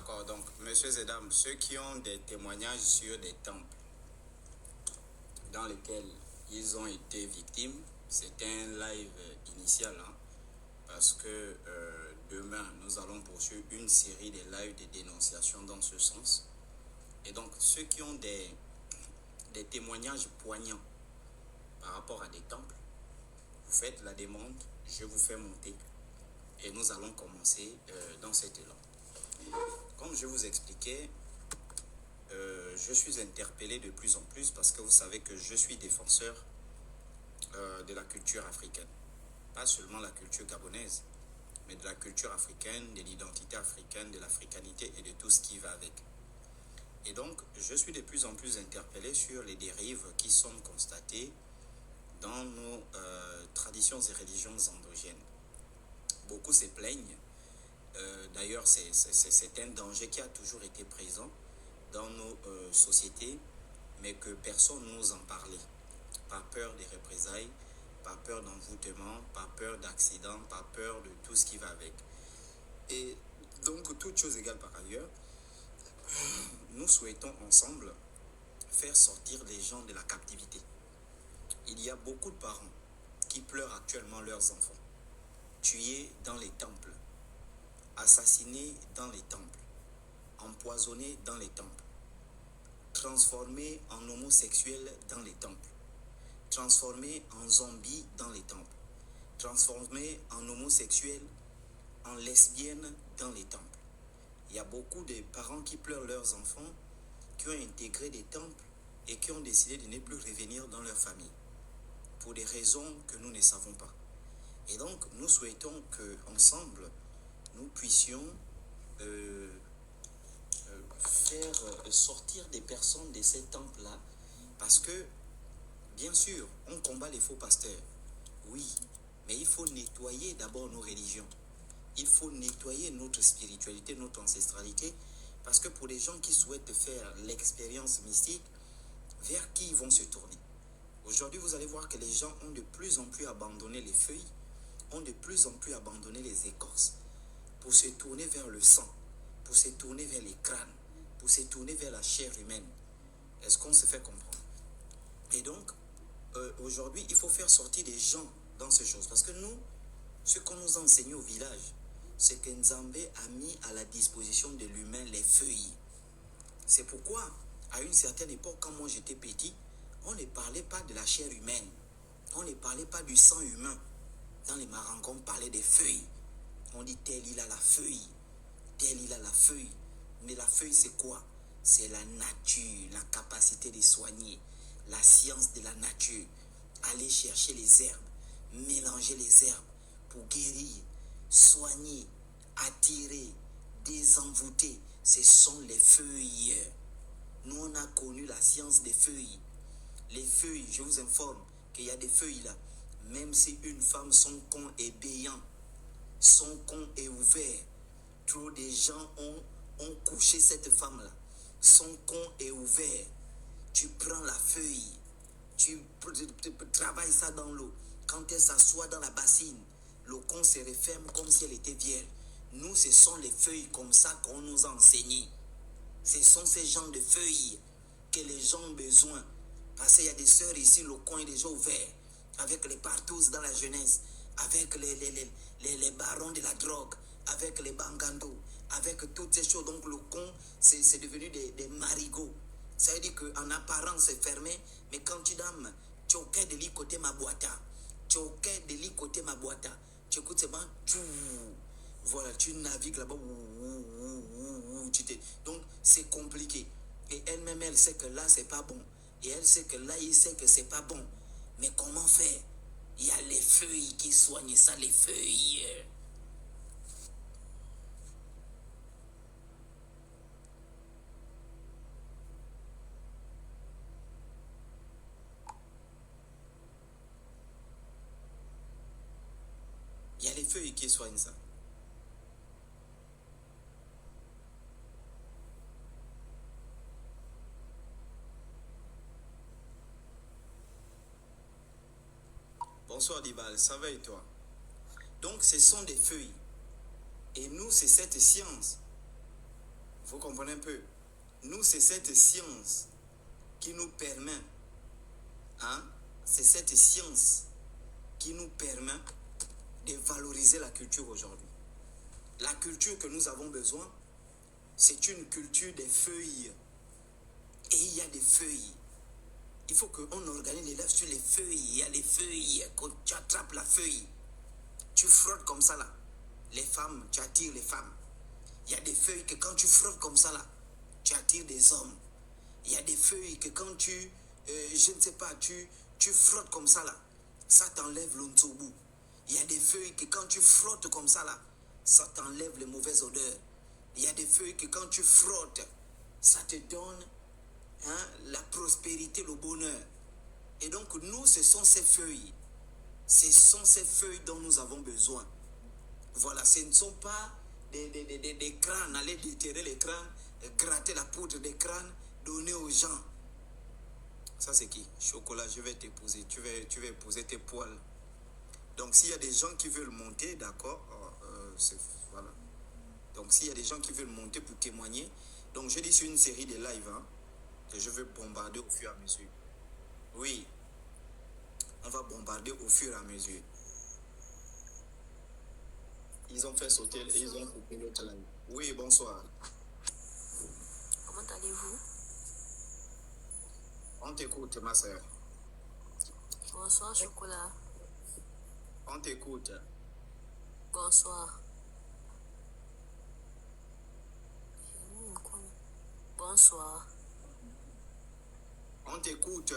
D'accord, donc, messieurs et dames, ceux qui ont des témoignages sur des temples dans lesquels ils ont été victimes, c'est un live initial, hein, parce que demain, nous allons poursuivre une série de lives de dénonciation dans ce sens. Et donc, ceux qui ont des témoignages poignants par rapport à des temples, vous faites la demande, je vous fais monter. Et nous allons commencer dans cet élan. Comme je vous expliquais, je suis interpellé de plus en plus parce que vous savez que je suis défenseur de la culture africaine. Pas seulement la culture gabonaise, mais de la culture africaine, de l'identité africaine, de l'africanité et de tout ce qui va avec. Et donc, je suis de plus en plus interpellé sur les dérives qui sont constatées dans nos traditions et religions endogènes. Beaucoup se plaignent. D'ailleurs, c'est un danger qui a toujours été présent dans nos sociétés, mais que personne n'ose en parler. Par peur des représailles, par peur d'envoûtement, par peur d'accidents, par peur de tout ce qui va avec. Et donc, toutes choses égales par ailleurs, nous souhaitons ensemble faire sortir les gens de la captivité. Il y a beaucoup de parents qui pleurent actuellement leurs enfants, tués dans les temples, assassinés dans les temples, empoisonnés dans les temples, transformés en homosexuels dans les temples, transformés en zombies dans les temples, transformés en homosexuels, en lesbiennes dans les temples. Il y a beaucoup de parents qui pleurent leurs enfants, qui ont intégré des temples et qui ont décidé de ne plus revenir dans leur famille, pour des raisons que nous ne savons pas. Et donc, nous souhaitons qu'ensemble, nous puissions faire sortir des personnes de ces temples-là, parce que, bien sûr, on combat les faux pasteurs, oui, mais il faut nettoyer d'abord nos religions. Il faut nettoyer notre spiritualité, notre ancestralité, parce que pour les gens qui souhaitent faire l'expérience mystique, vers qui ils vont se tourner? Aujourd'hui, vous allez voir que les gens ont de plus en plus abandonné les feuilles, ont de plus en plus abandonné les écorces, pour se tourner vers le sang, pour se tourner vers les crânes, pour se tourner vers la chair humaine. Est-ce qu'on se fait comprendre? Et donc, aujourd'hui, il faut faire sortir des gens dans ces choses. Parce que nous, ce qu'on nous enseigne au village, c'est que Nzambé a mis à la disposition de l'humain les feuilles. C'est pourquoi, à une certaine époque, quand moi j'étais petit, on ne parlait pas de la chair humaine. On ne parlait pas du sang humain. Dans les marangons, on parlait des feuilles. On dit tel il a la feuille, tel il a la feuille. Mais la feuille, c'est quoi? C'est la nature, la capacité de soigner, la science de la nature. Aller chercher les herbes, mélanger les herbes pour guérir, soigner, attirer, désenvoûter. Ce sont les feuilles. Nous, on a connu la science des feuilles. Les feuilles, je vous informe qu'il y a des feuilles là. Même si une femme, son con est béant, son con est ouvert, trop de gens ont couché cette femme-là. Son con est ouvert. Tu prends la feuille, tu travailles ça dans l'eau. Quand elle s'assoit dans la bassine, le con se referme comme si elle était vierge. Nous, ce sont les feuilles comme ça qu'on nous a enseigné. Ce sont ces genres de feuilles que les gens ont besoin. Parce qu'il y a des sœurs ici, le con est déjà ouvert. Avec les partous dans la jeunesse, avec les barons de la drogue, avec les bangandos, avec toutes ces choses. Donc le con, c'est devenu des marigots. Ça veut dire qu'en apparence, c'est fermé, mais quand tu dames, tu es au quai de l'île côté ma boîte. Tu es au quai de l'île côté ma boîte. Tu écoutes c'est bon, voilà, tu navigues là-bas. Donc, c'est compliqué. Et elle-même, elle sait que là, c'est pas bon. Et elle sait que là, il sait que c'est pas bon. Mais comment faire? Il y a les feuilles qui soignent ça, les feuilles. Il y a les feuilles qui soignent ça. Bonsoir Dibal, ça va et toi? Donc ce sont des feuilles. Et nous, c'est cette science. Vous comprenez un peu? Nous, c'est cette science qui nous permet, hein, c'est cette science qui nous permet de valoriser la culture aujourd'hui. La culture que nous avons besoin, c'est une culture des feuilles. Et il y a des feuilles. Il faut qu'on organise les lèvres sur les feuilles. Il y a les feuilles. Quand tu attrapes la feuille, tu frottes comme ça là. Les femmes, tu attires les femmes. Il y a des feuilles que quand tu frottes comme ça là, tu attires des hommes. Il y a des feuilles que quand tu, je ne sais pas, tu frottes comme ça là, ça t'enlève l'ontobu. Il y a des feuilles que quand tu frottes comme ça là, ça t'enlève les mauvaises odeurs. Il y a des feuilles que quand tu frottes, ça te donne, hein, la prospérité, le bonheur. Et donc nous, ce sont ces feuilles. Ce sont ces feuilles dont nous avons besoin. Voilà, ce ne sont pas des crânes, aller déterrer les crânes, gratter la poudre des crânes, donner aux gens. Ça c'est qui? Chocolat, je vais t'épouser. Tu vas épouser tes poils. Donc s'il y a des gens qui veulent monter, d'accord, voilà. Donc s'il y a des gens qui veulent monter pour témoigner, donc je dis sur une série de lives, hein, que je vais bombarder au fur et à mesure. Oui, on va bombarder au fur et à mesure. Ils ont fait sauter, ils ont coupé l'autre live. Oui, bonsoir. Comment allez-vous? On t'écoute, ma soeur. Bonsoir, Chocolat. On t'écoute. Bonsoir. Bonsoir. On t'écoute.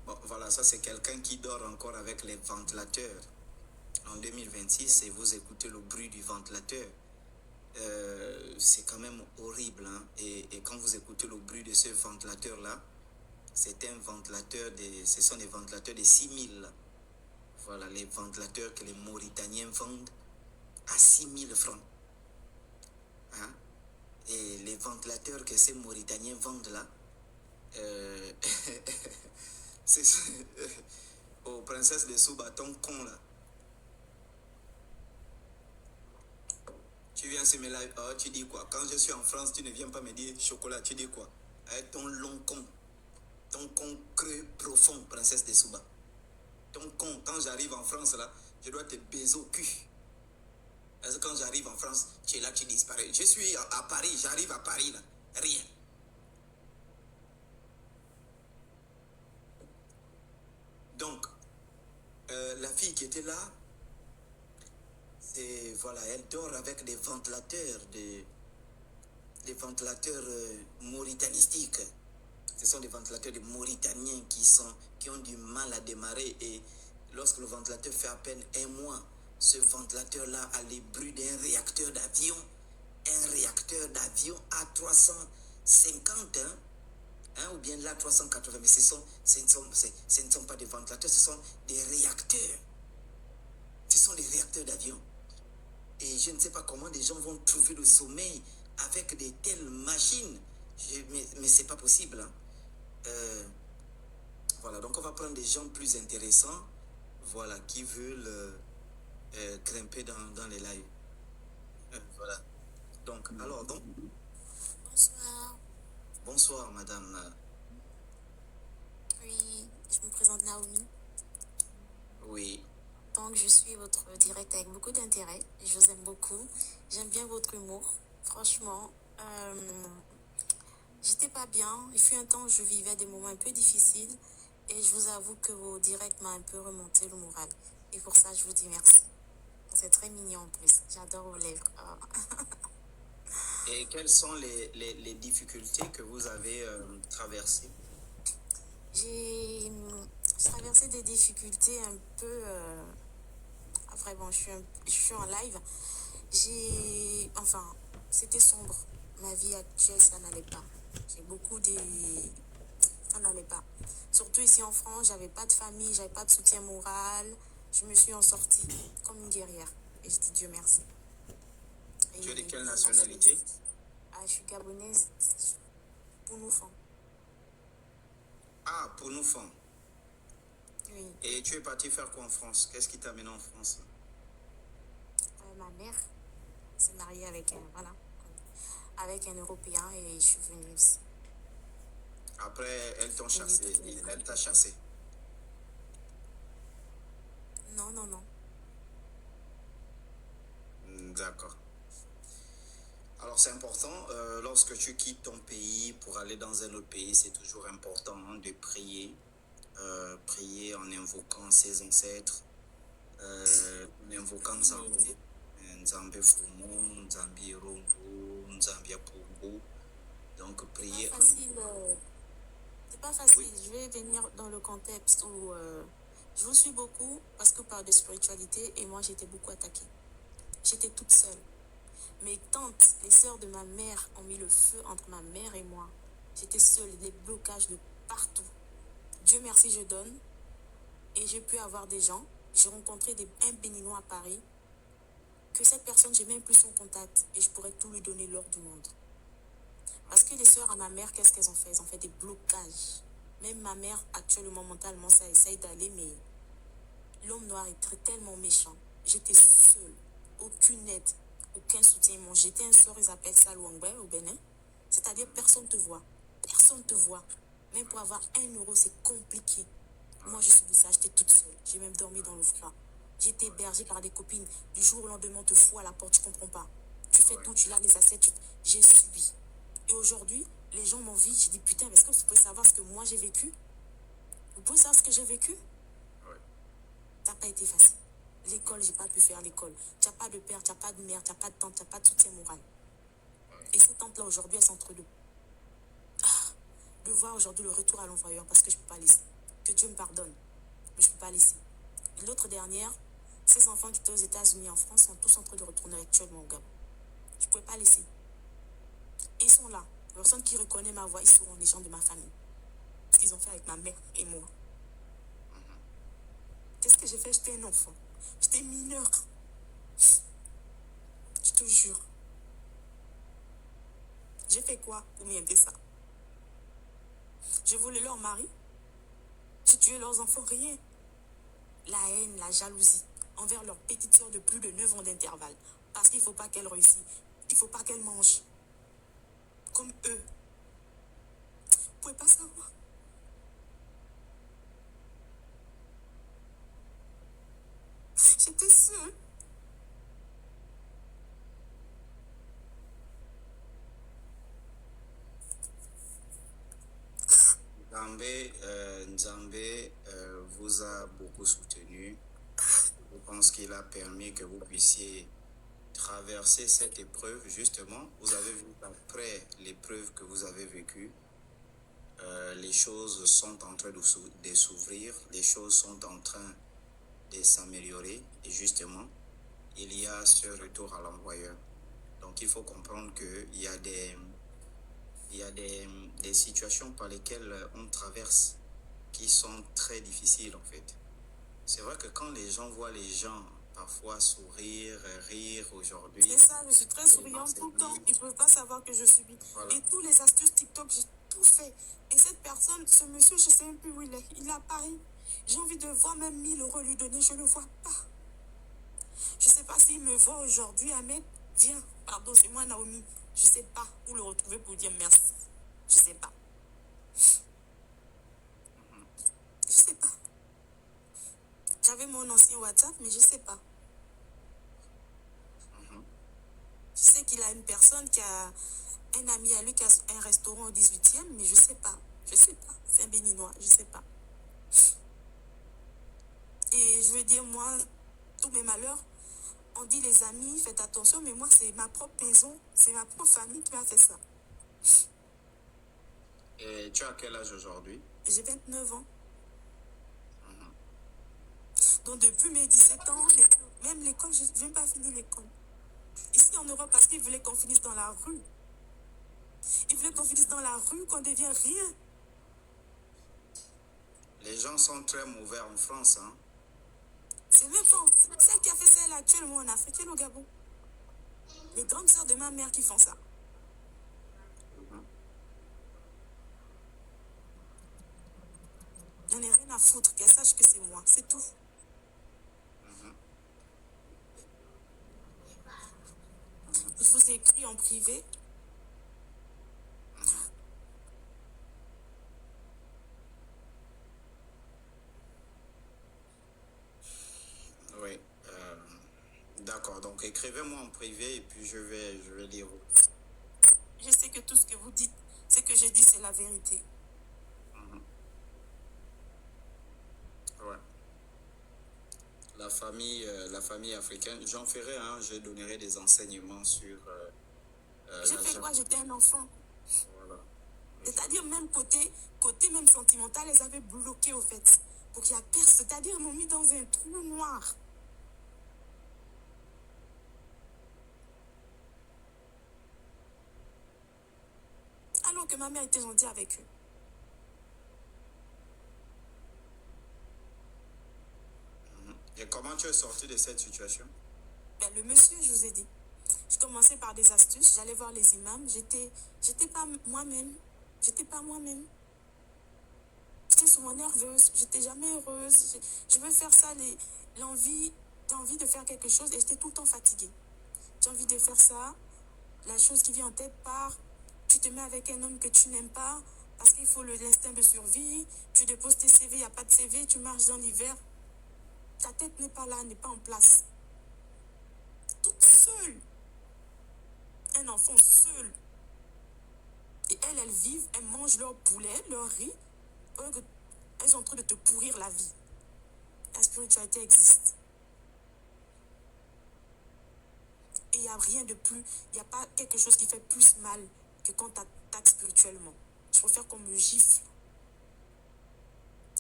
Bon, voilà, ça c'est quelqu'un qui dort encore avec les ventilateurs en 2026 et vous écoutez le bruit du ventilateur. C'est quand même horrible, hein? Et quand vous écoutez le bruit de ce ventilateur-là, c'est un ventilateur, ce sont des ventilateurs de 6000. Voilà, les ventilateurs que les Mauritaniens vendent à 6000 francs. Hein? Et les ventilateurs que ces Mauritaniens vendent là, c'est aux princesses de Souba, ton con là. Tu viens sur mes lives, oh, tu dis quoi? Quand je suis en France, tu ne viens pas me dire chocolat, tu dis quoi? Avec ton long con, ton con creux profond, princesse de Souba. Ton con, quand j'arrive en France là, je dois te baiser au cul. Parce que quand j'arrive en France, tu es là, tu disparais. Je suis à Paris, j'arrive à Paris là, rien. Donc, la fille qui était là, c'est, voilà, elle dort avec des ventilateurs, des ventilateurs mauritanistiques. Ce sont des ventilateurs de Mauritaniens qui ont du mal à démarrer. Et lorsque le ventilateur fait à peine un mois, ce ventilateur-là a les bruits d'un réacteur d'avion. Un réacteur d'avion A350, hein, ou bien l'A380. Mais ce ne sont pas des ventilateurs, ce sont des réacteurs. Ce sont des réacteurs d'avion. Et je ne sais pas comment des gens vont trouver le sommeil avec de telles machines. Mais c'est pas possible. Hein. Voilà, donc on va prendre des gens plus intéressants, voilà, qui veulent grimper dans les lives. Voilà. Donc, alors, donc. Bonsoir. Bonsoir, madame. Oui, je me présente Naomi. Oui. Donc, je suis votre direct avec beaucoup d'intérêt. Je vous aime beaucoup. J'aime bien votre humour. Franchement, j'étais pas bien. Il fut un temps où je vivais des moments un peu difficiles. Et je vous avoue que vos directs m'ont un peu remonté le moral. Et pour ça, je vous dis merci. C'est très mignon en plus. J'adore vos lèvres. Oh. Et quelles sont les difficultés que vous avez traversées? J'ai traversé des difficultés un peu... Après, bon, je suis en live. Enfin, c'était sombre. Ma vie actuelle, ça n'allait pas. J'ai beaucoup de... Ça n'allait pas. Surtout ici en France, j'avais pas de famille, j'avais pas de soutien moral. Je me suis en sortie comme une guerrière. Et je dis Dieu merci. Tu es de quelle nationalité? Je suis gabonaise. Pour nous, Ah, pour nous, femmes. Oui. Et tu es parti faire quoi en France? Qu'est-ce qui t'a amené en France? Ma mère s'est mariée avec un, voilà, avec un Européen et je suis venue ici. Après, elles t'ont Je suis venue chassé, toute mes elle t'a années. chassé. Non, non, non. D'accord. Alors c'est important, lorsque tu quittes ton pays pour aller dans un autre pays, c'est toujours important hein, de prier, prier en invoquant ses ancêtres, en invoquant Nzambé, Nzambé Fumo, Nzambé Rondo, Nzambé Pongo. Donc Pas prier en... facile. C'est pas facile. Oui, Je vais venir dans le contexte où je vous suis beaucoup parce que par de spiritualité et moi j'étais beaucoup attaquée. J'étais toute seule. Mes tantes, les sœurs de ma mère ont mis le feu entre ma mère et moi. J'étais seule, des blocages de partout. Dieu merci, je donne et j'ai pu avoir des gens. J'ai rencontré un béninois à Paris que cette personne, j'ai même plus son contact et je pourrais tout lui donner l'or du monde. Parce que les sœurs à ma mère, qu'est-ce qu'elles ont fait? Elles ont fait des blocages. Même ma mère, actuellement, mentalement, ça essaye d'aller, mais l'homme noir est tellement méchant. J'étais seule, aucune aide, aucun soutien. Ils m'ont jeté un sort, ils appellent ça l'ouangbe au Bénin. C'est-à-dire personne ne te voit. Personne ne te voit. Même pour avoir 1 euro, c'est compliqué. Moi, je subis ça, j'étais toute seule. J'ai même dormi dans le froid. J'ai été hébergée par des copines. Du jour au lendemain, on te fout à la porte, tu comprends pas. Tu fais tout, tu laves les assiettes, j'ai subi. Et aujourd'hui, les gens m'envient. Je dis putain, est-ce que vous pouvez savoir ce que moi j'ai vécu? Vous pouvez savoir ce que j'ai vécu? Ça n'a pas été facile. L'école, j'ai pas pu faire l'école. Tu n'as pas de père, tu n'as pas de mère, tu n'as pas de tante, tu n'as pas de soutien moral. Et ces tantes-là, aujourd'hui, elles sont entre deux. De voir aujourd'hui le retour à l'envoyeur parce que je ne peux pas laisser. Que Dieu me pardonne. Mais je ne peux pas laisser. Et l'autre dernière, ces enfants qui étaient aux États-Unis, en France, sont tous en train de retourner actuellement au Gabon. Je ne pouvais pas laisser. Et ils sont là. Les personnes qui reconnaissent ma voix, ils seront les gens de ma famille. Ce qu'ils ont fait avec ma mère et moi. Qu'est-ce que j'ai fait? J'étais un enfant. J'étais mineure. Je te jure. J'ai fait quoi pour mériter ça? Je voulais leur mari. J'ai tué leurs enfants, rien. La haine, la jalousie envers leur petite soeur de plus de 9 ans d'intervalle. Parce qu'il ne faut pas qu'elle réussisse. Il ne faut pas qu'elle mange. Comme eux. Vous ne pouvez pas savoir. J'étais seule. Nzambé vous a beaucoup soutenu. Je pense qu'il a permis que vous puissiez traverser cette épreuve. Justement, vous avez vu après l'épreuve que vous avez vécue, les choses sont en train de s'ouvrir, les choses sont en train de s'améliorer. Et justement, il y a ce retour à l'envoyeur. Donc, il faut comprendre qu'il y a des situations par lesquelles on traverse qui sont très difficiles en fait. C'est vrai que quand les gens voient les gens parfois sourire, rire aujourd'hui. C'est ça, je suis très souriante tout le temps. Ils ne peuvent pas savoir que je subis. Voilà. Et tous les astuces TikTok, j'ai tout fait. Et cette personne, ce monsieur, je ne sais même plus où il est. Il est à Paris. J'ai envie de voir même 1 000 € lui donner, je ne le vois pas. Je ne sais pas s'il me voit aujourd'hui, Ahmed. Viens, pardon, c'est moi Naomi. Je ne sais pas où le retrouver pour dire merci. Je ne sais pas. Je ne sais pas. J'avais mon ancien WhatsApp, mais je ne sais pas. Je sais qu'il a une personne qui a un ami à lui qui a un restaurant au 18e, mais je ne sais pas. Je ne sais pas. C'est un béninois, je ne sais pas. Et je veux dire, moi, tous mes malheurs, on dit les amis, faites attention, mais moi, c'est ma propre maison, c'est ma propre famille qui m'a fait ça. Et tu as quel âge aujourd'hui? J'ai 29 ans. Donc depuis mes 17 ans, même l'école, je n'ai même pas fini l'école. Ici en Europe, parce qu'ils voulaient qu'on finisse dans la rue. Ils voulaient qu'on finisse dans la rue, qu'on devienne rien. Les gens sont très mauvais en France, hein? C'est même pas celle qui a fait ça, elle actuellement en Afrique, elle au Gabon. Les grandes sœurs de ma mère qui font ça. On n'est rien à foutre, qu'elle sache que c'est moi, c'est tout. Je vous ai écrit en privé. Oui. D'accord, donc écrivez-moi en privé et puis je vais lire. Je sais que tout ce que vous dites, ce que je dis, c'est la vérité. Ouais. La famille africaine, j'en ferai un, je donnerai des enseignements sur J'ai fait quoi? J'étais un enfant. Voilà. C'est-à-dire même côté même sentimental, elles avaient bloqué au fait. Pour qu'il y a personne. C'est-à-dire elles m'ont mis dans un trou noir. Alors que ma mère était gentille avec eux. Et comment tu es sorti de cette situation? Ben, le monsieur, je vous ai dit. Je commençais par des astuces, j'allais voir les imams. J'étais pas moi-même. J'étais pas moi-même. J'étais souvent nerveuse, j'étais jamais heureuse. Je veux faire ça, t'as envie de faire quelque chose et j'étais tout le temps fatiguée. J'ai envie de faire ça, la chose qui vient en tête part, tu te mets avec un homme que tu n'aimes pas, parce qu'il faut l'instinct de survie, tu déposes tes CV, il n'y a pas de CV, tu marches dans l'hiver, ta tête n'est pas là, n'est pas en place. Toute seule. Un enfant seul. Et elles vivent, elles mangent leur poulet, leur riz, pendant que elles sont en train de te pourrir la vie. La spiritualité existe. Et il n'y a rien de plus, il n'y a pas quelque chose qui fait plus mal que quand tu attaques spirituellement. Je préfère qu'on me gifle,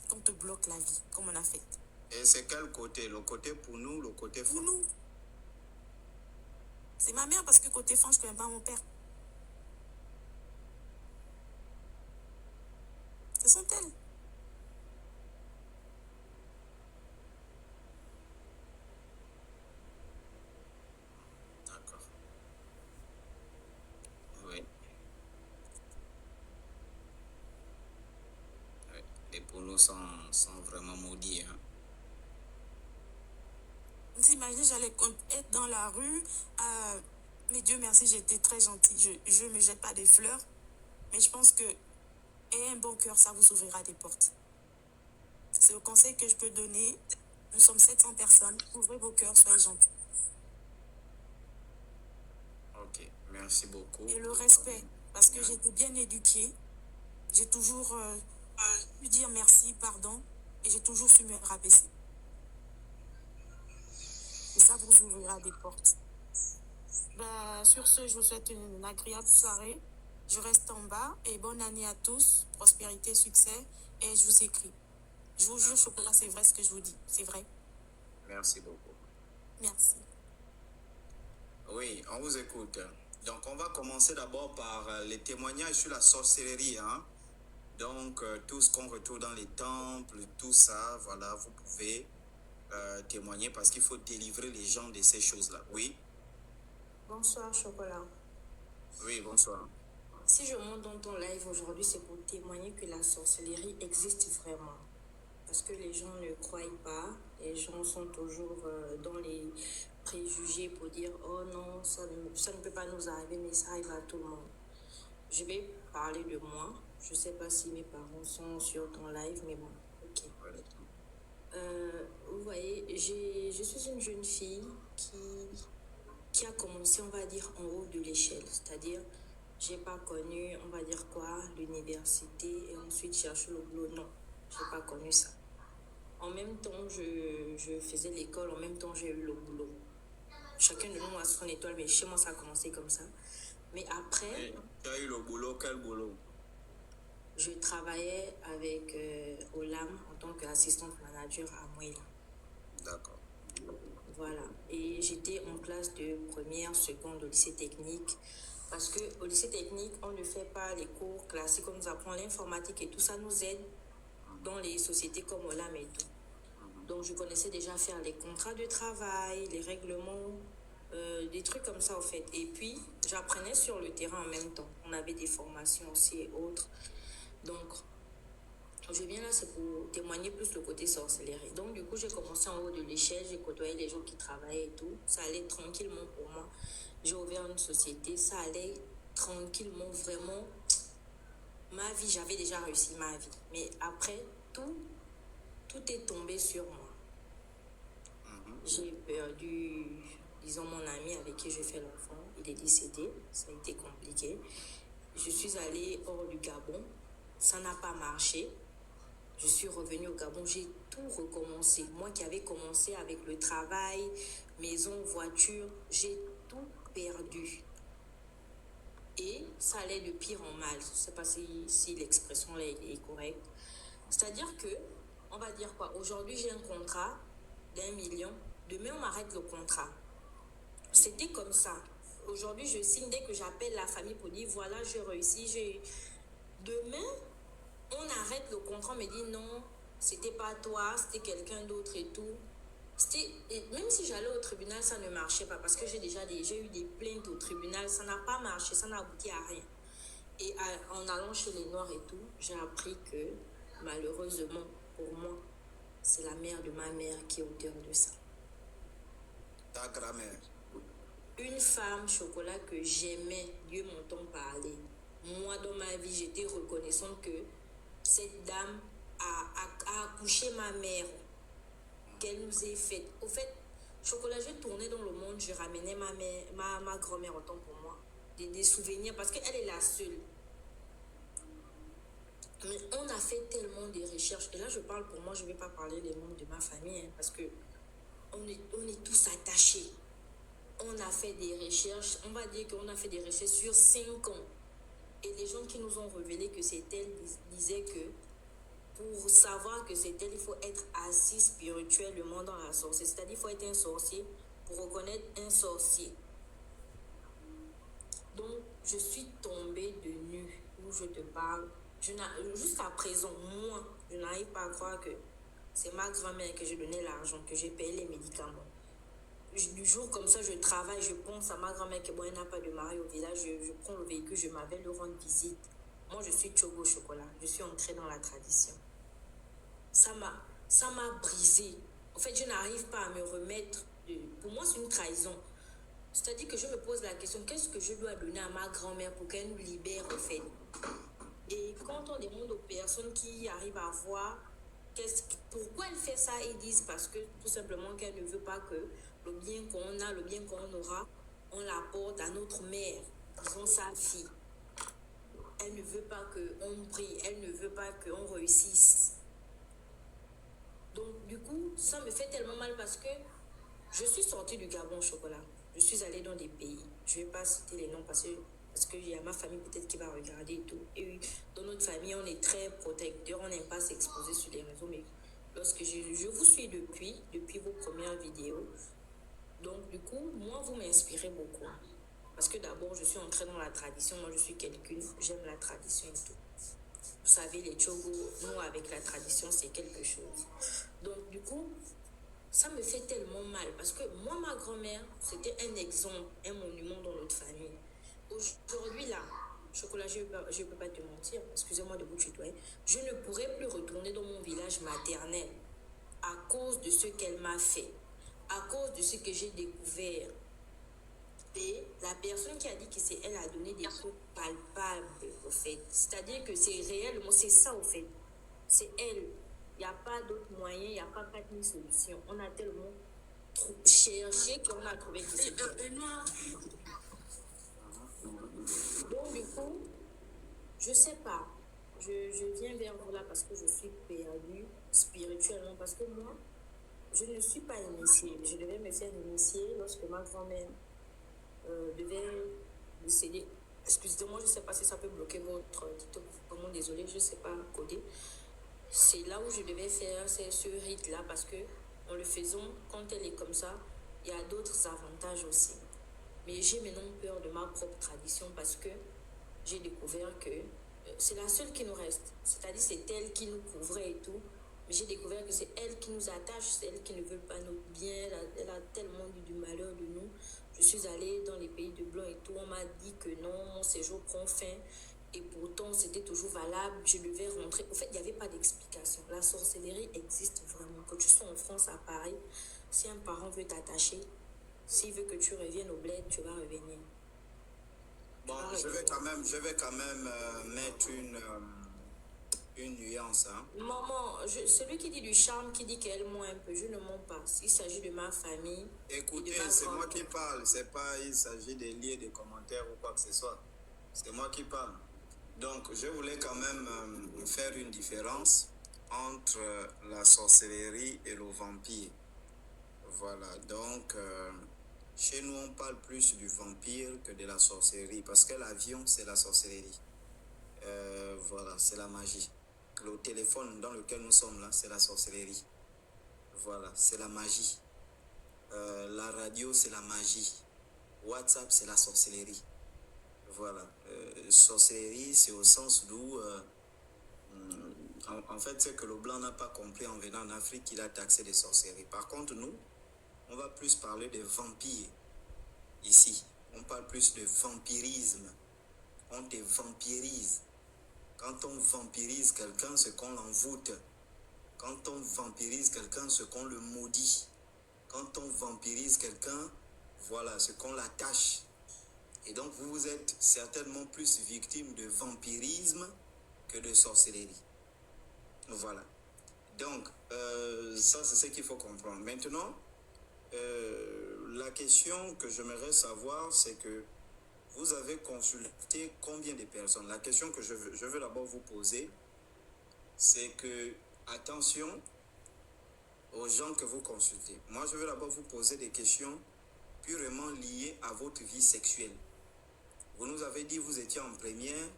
qu'on te bloque la vie, comme on a fait. Et c'est quel côté? Le côté pour nous, le côté Pour femme? nous. C'est ma mère parce que côté femme, je ne connais pas mon père. Ce sont elles. D'accord. Oui. Oui. Les pour nous sont vraiment maudits. Hein. Vous imaginez, j'allais être dans la rue. Mais Dieu merci, j'étais très gentille. Je ne me jette pas des fleurs. Mais je pense que ayez un bon cœur, ça vous ouvrira des portes. C'est le conseil que je peux donner. Nous sommes 700 personnes. Ouvrez vos cœurs, soyez gentils. Ok, merci beaucoup. Et le respect, parce que j'étais bien éduquée. J'ai toujours pu dire merci, pardon. Et j'ai toujours su me rabaisser. Et ça vous ouvrira des portes. Ben, sur ce, je vous souhaite une agréable soirée. Je reste en bas et bonne année à tous. Prospérité, succès. Et je vous écris. Je vous jure, Chocolat, c'est vrai ce que je vous dis. C'est vrai. Merci beaucoup. Merci. Oui, on vous écoute. Donc, on va commencer d'abord par les témoignages sur la sorcellerie. Hein? Donc, tout ce qu'on retrouve dans les temples, tout ça, voilà, vous pouvez témoigner parce qu'il faut délivrer les gens de ces choses-là. Oui? Bonsoir Chocolat. Oui, bonsoir. Si je monte dans ton live aujourd'hui, c'est pour témoigner que la sorcellerie existe vraiment. Parce que les gens ne croient pas, les gens sont toujours dans les préjugés pour dire « Oh non, ça ne peut pas nous arriver, mais ça arrive à tout le monde. » Je vais parler de moi. Je ne sais pas si mes parents sont sur ton live, mais bon, ok. Vous voyez, je suis une jeune fille qui a commencé, on va dire, en haut de l'échelle. C'est-à-dire, j'ai pas connu, on va dire quoi, l'université et ensuite chercher le boulot. Non, j'ai pas connu ça. En même temps, je faisais l'école, en même temps, j'ai eu le boulot. Chacun de nous a son étoile, mais chez moi, ça a commencé comme ça. Mais après... Et tu as eu le boulot, quel boulot? Je travaillais avec Olam en tant qu'assistante manager à Mouila. D'accord. Voilà. Et j'étais en classe de première, seconde au lycée technique. Parce qu'au lycée technique, on ne fait pas les cours classiques, on nous apprend l'informatique et tout ça nous aide dans les sociétés comme Olam et tout. Donc, je connaissais déjà faire les contrats de travail, les règlements, des trucs comme ça, en fait. Et puis, j'apprenais sur le terrain en même temps. On avait des formations aussi et autres. Donc, Je viens là, c'est pour témoigner plus le côté sorcellerie. Donc, du coup, j'ai commencé en haut de l'échelle, j'ai côtoyé les gens qui travaillaient et tout. Ça allait tranquillement pour moi. J'ai ouvert une société, ça allait tranquillement, vraiment. Ma vie, j'avais déjà réussi ma vie. Mais après, tout est tombé sur moi. J'ai perdu, disons, mon ami avec qui je fais l'enfant. Il est décédé, ça a été compliqué. Je suis allée hors du Gabon, ça n'a pas marché. Je suis revenue au Gabon, j'ai tout recommencé. Moi qui avais commencé avec le travail, maison, voiture, j'ai tout perdu. Et ça allait de pire en mal. Je ne sais pas si l'expression là est correcte. C'est-à-dire que, on va dire quoi, aujourd'hui j'ai un contrat d'1 million, demain on m'arrête le contrat. C'était comme ça. Aujourd'hui je signe dès que j'appelle la famille pour dire voilà j'ai réussi, Demain, on arrête le contrat, on me dit non, c'était pas toi, c'était quelqu'un d'autre et tout. Même si j'allais au tribunal, ça ne marchait pas parce que j'ai eu des plaintes au tribunal, ça n'a pas marché, ça n'a abouti à rien. Et en allant chez les Noirs et tout, j'ai appris que malheureusement pour moi, c'est la mère de ma mère qui est auteur de ça. Ta grand-mère. Une femme chocolat que j'aimais, Dieu m'entend parler. Moi, dans ma vie, j'étais reconnaissante que cette dame a accouché ma mère, qu'elle nous ait faite. Au fait, chocolat, je tournais dans le monde, je ramenais ma grand-mère autant pour moi. Des souvenirs, parce qu'elle est la seule. Mais on a fait tellement de recherches. Et là, je parle pour moi, je ne vais pas parler des membres de ma famille, parce que on est tous attachés. On a fait des recherches, on va dire qu'on a fait des recherches sur 5 ans. Et les gens qui nous ont révélé que c'est elle disaient que pour savoir que c'est elle, il faut être assis spirituellement dans la sorcière. C'est-à-dire qu'il faut être un sorcier pour reconnaître un sorcier. Donc, je suis tombée de nu où je te parle. Jusqu'à présent, moi, je n'arrive pas à croire que c'est ma grand-mère que j'ai donné l'argent, que j'ai payé les médicaments. Du jour comme ça, je travaille, je pense à ma grand-mère qui, bon, elle n'a pas de mari au village, je prends le véhicule, je m'avais le rendre visite. Moi, je suis Tchogo Chocolat, je suis ancrée dans la tradition. Ça m'a brisée. En fait, je n'arrive pas à me remettre. Pour moi, c'est une trahison. C'est-à-dire que je me pose la question, qu'est-ce que je dois donner à ma grand-mère pour qu'elle nous libère, en fait? Et quand on demande aux personnes qui arrivent à voir pourquoi elle fait ça, ils disent parce que tout simplement qu'elle ne veut pas que le bien qu'on a, le bien qu'on aura, on l'apporte à notre mère, disons sa fille. Elle ne veut pas qu'on brille, elle ne veut pas qu'on réussisse. Donc du coup, ça me fait tellement mal parce que je suis sortie du Gabon au chocolat. Je suis allée dans des pays. Je ne vais pas citer les noms parce qu'il y a ma famille peut-être qui va regarder et tout. Et dans notre famille, on est très protecteurs, on n'aime pas s'exposer sur les réseaux. Mais lorsque je vous suis depuis vos premières vidéos, donc du coup, moi, vous m'inspirez beaucoup. Parce que d'abord, je suis entrée dans la tradition. Moi, je suis quelqu'un, j'aime la tradition et tout. Vous savez, les Tchogo, nous, avec la tradition, c'est quelque chose. Donc du coup, ça me fait tellement mal parce que moi, ma grand-mère, c'était un exemple, un monument dans notre famille. Aujourd'hui, là, chocolat, je ne peux pas te mentir, excusez-moi de vous tutoyer, je ne pourrais plus retourner dans mon village maternel à cause de ce qu'elle m'a fait, à cause de ce que j'ai découvert. Et la personne qui a dit que c'est elle a donné des trucs palpables, au fait. C'est-à-dire que c'est réellement, c'est ça, au fait. C'est elle. Il n'y a pas d'autre moyen, il n'y a pas 4000 solutions. On a tellement cherché qu'on a trouvé que c'est elle. Donc, du coup, je sais pas. Je viens vers vous là parce que je suis perdue spirituellement. Parce que moi, je ne suis pas initiée. Je devais me faire initier lorsque ma grand-mère devait décéder. Excusez-moi, je ne sais pas si ça peut bloquer votre TikTok. Vraiment désolée, je ne sais pas coder. C'est là où je devais faire ce rite-là parce que en le faisant, quand elle est comme ça, il y a d'autres avantages aussi. Mais j'ai maintenant peur de ma propre tradition parce que j'ai découvert que c'est la seule qui nous reste. C'est-à-dire c'est elle qui nous couvrait et tout. Mais j'ai découvert que c'est elle qui nous attache, c'est elle qui ne veut pas notre bien. Elle a tellement eu du malheur de nous. Je suis allée dans les pays de Blanc et tout. On m'a dit que non, mon séjour prend fin. Et pourtant, c'était toujours valable. Je devais rentrer. En fait, il n'y avait pas d'explication. La sorcellerie existe vraiment. Que tu sois en France, à Paris, si un parent veut t'attacher, s'il veut que tu reviennes au bled, tu vas revenir. Bon, je vais quand même mettre une nuance. Hein. Maman, celui qui dit du charme, qui dit qu'elle ment un peu, je ne mens pas. Il s'agit de ma famille. Écoutez, c'est moi qui parle. C'est pas, il s'agit de lire des commentaires ou quoi que ce soit. C'est moi qui parle. Donc, je voulais quand même faire une différence entre la sorcellerie et le vampire. Voilà, donc chez nous on parle plus du vampire que de la sorcellerie parce que l'avion c'est la sorcellerie. Voilà, c'est la magie. Le téléphone dans lequel nous sommes là, c'est la sorcellerie. Voilà, c'est la magie. La radio, c'est la magie. WhatsApp, c'est la sorcellerie. Voilà. Sorcellerie, c'est au sens d'où, en fait, c'est que le blanc n'a pas compris en venant en Afrique qu'il a taxé des sorcelleries. Par contre, nous, on va plus parler de vampires. Ici, on parle plus de vampirisme. On te vampirise. Quand on vampirise quelqu'un, c'est qu'on l'envoûte. Quand on vampirise quelqu'un, c'est qu'on le maudit. Quand on vampirise quelqu'un, voilà, c'est qu'on l'attache. Et donc, vous êtes certainement plus victime de vampirisme que de sorcellerie. Voilà. Donc, ça, c'est ce qu'il faut comprendre. Maintenant, la question que j'aimerais savoir, c'est que vous avez consulté combien de personnes? La question que je veux d'abord vous poser, c'est que, attention aux gens que vous consultez. Moi, je veux d'abord vous poser des questions purement liées à votre vie sexuelle. Vous nous avez dit, vous étiez en première,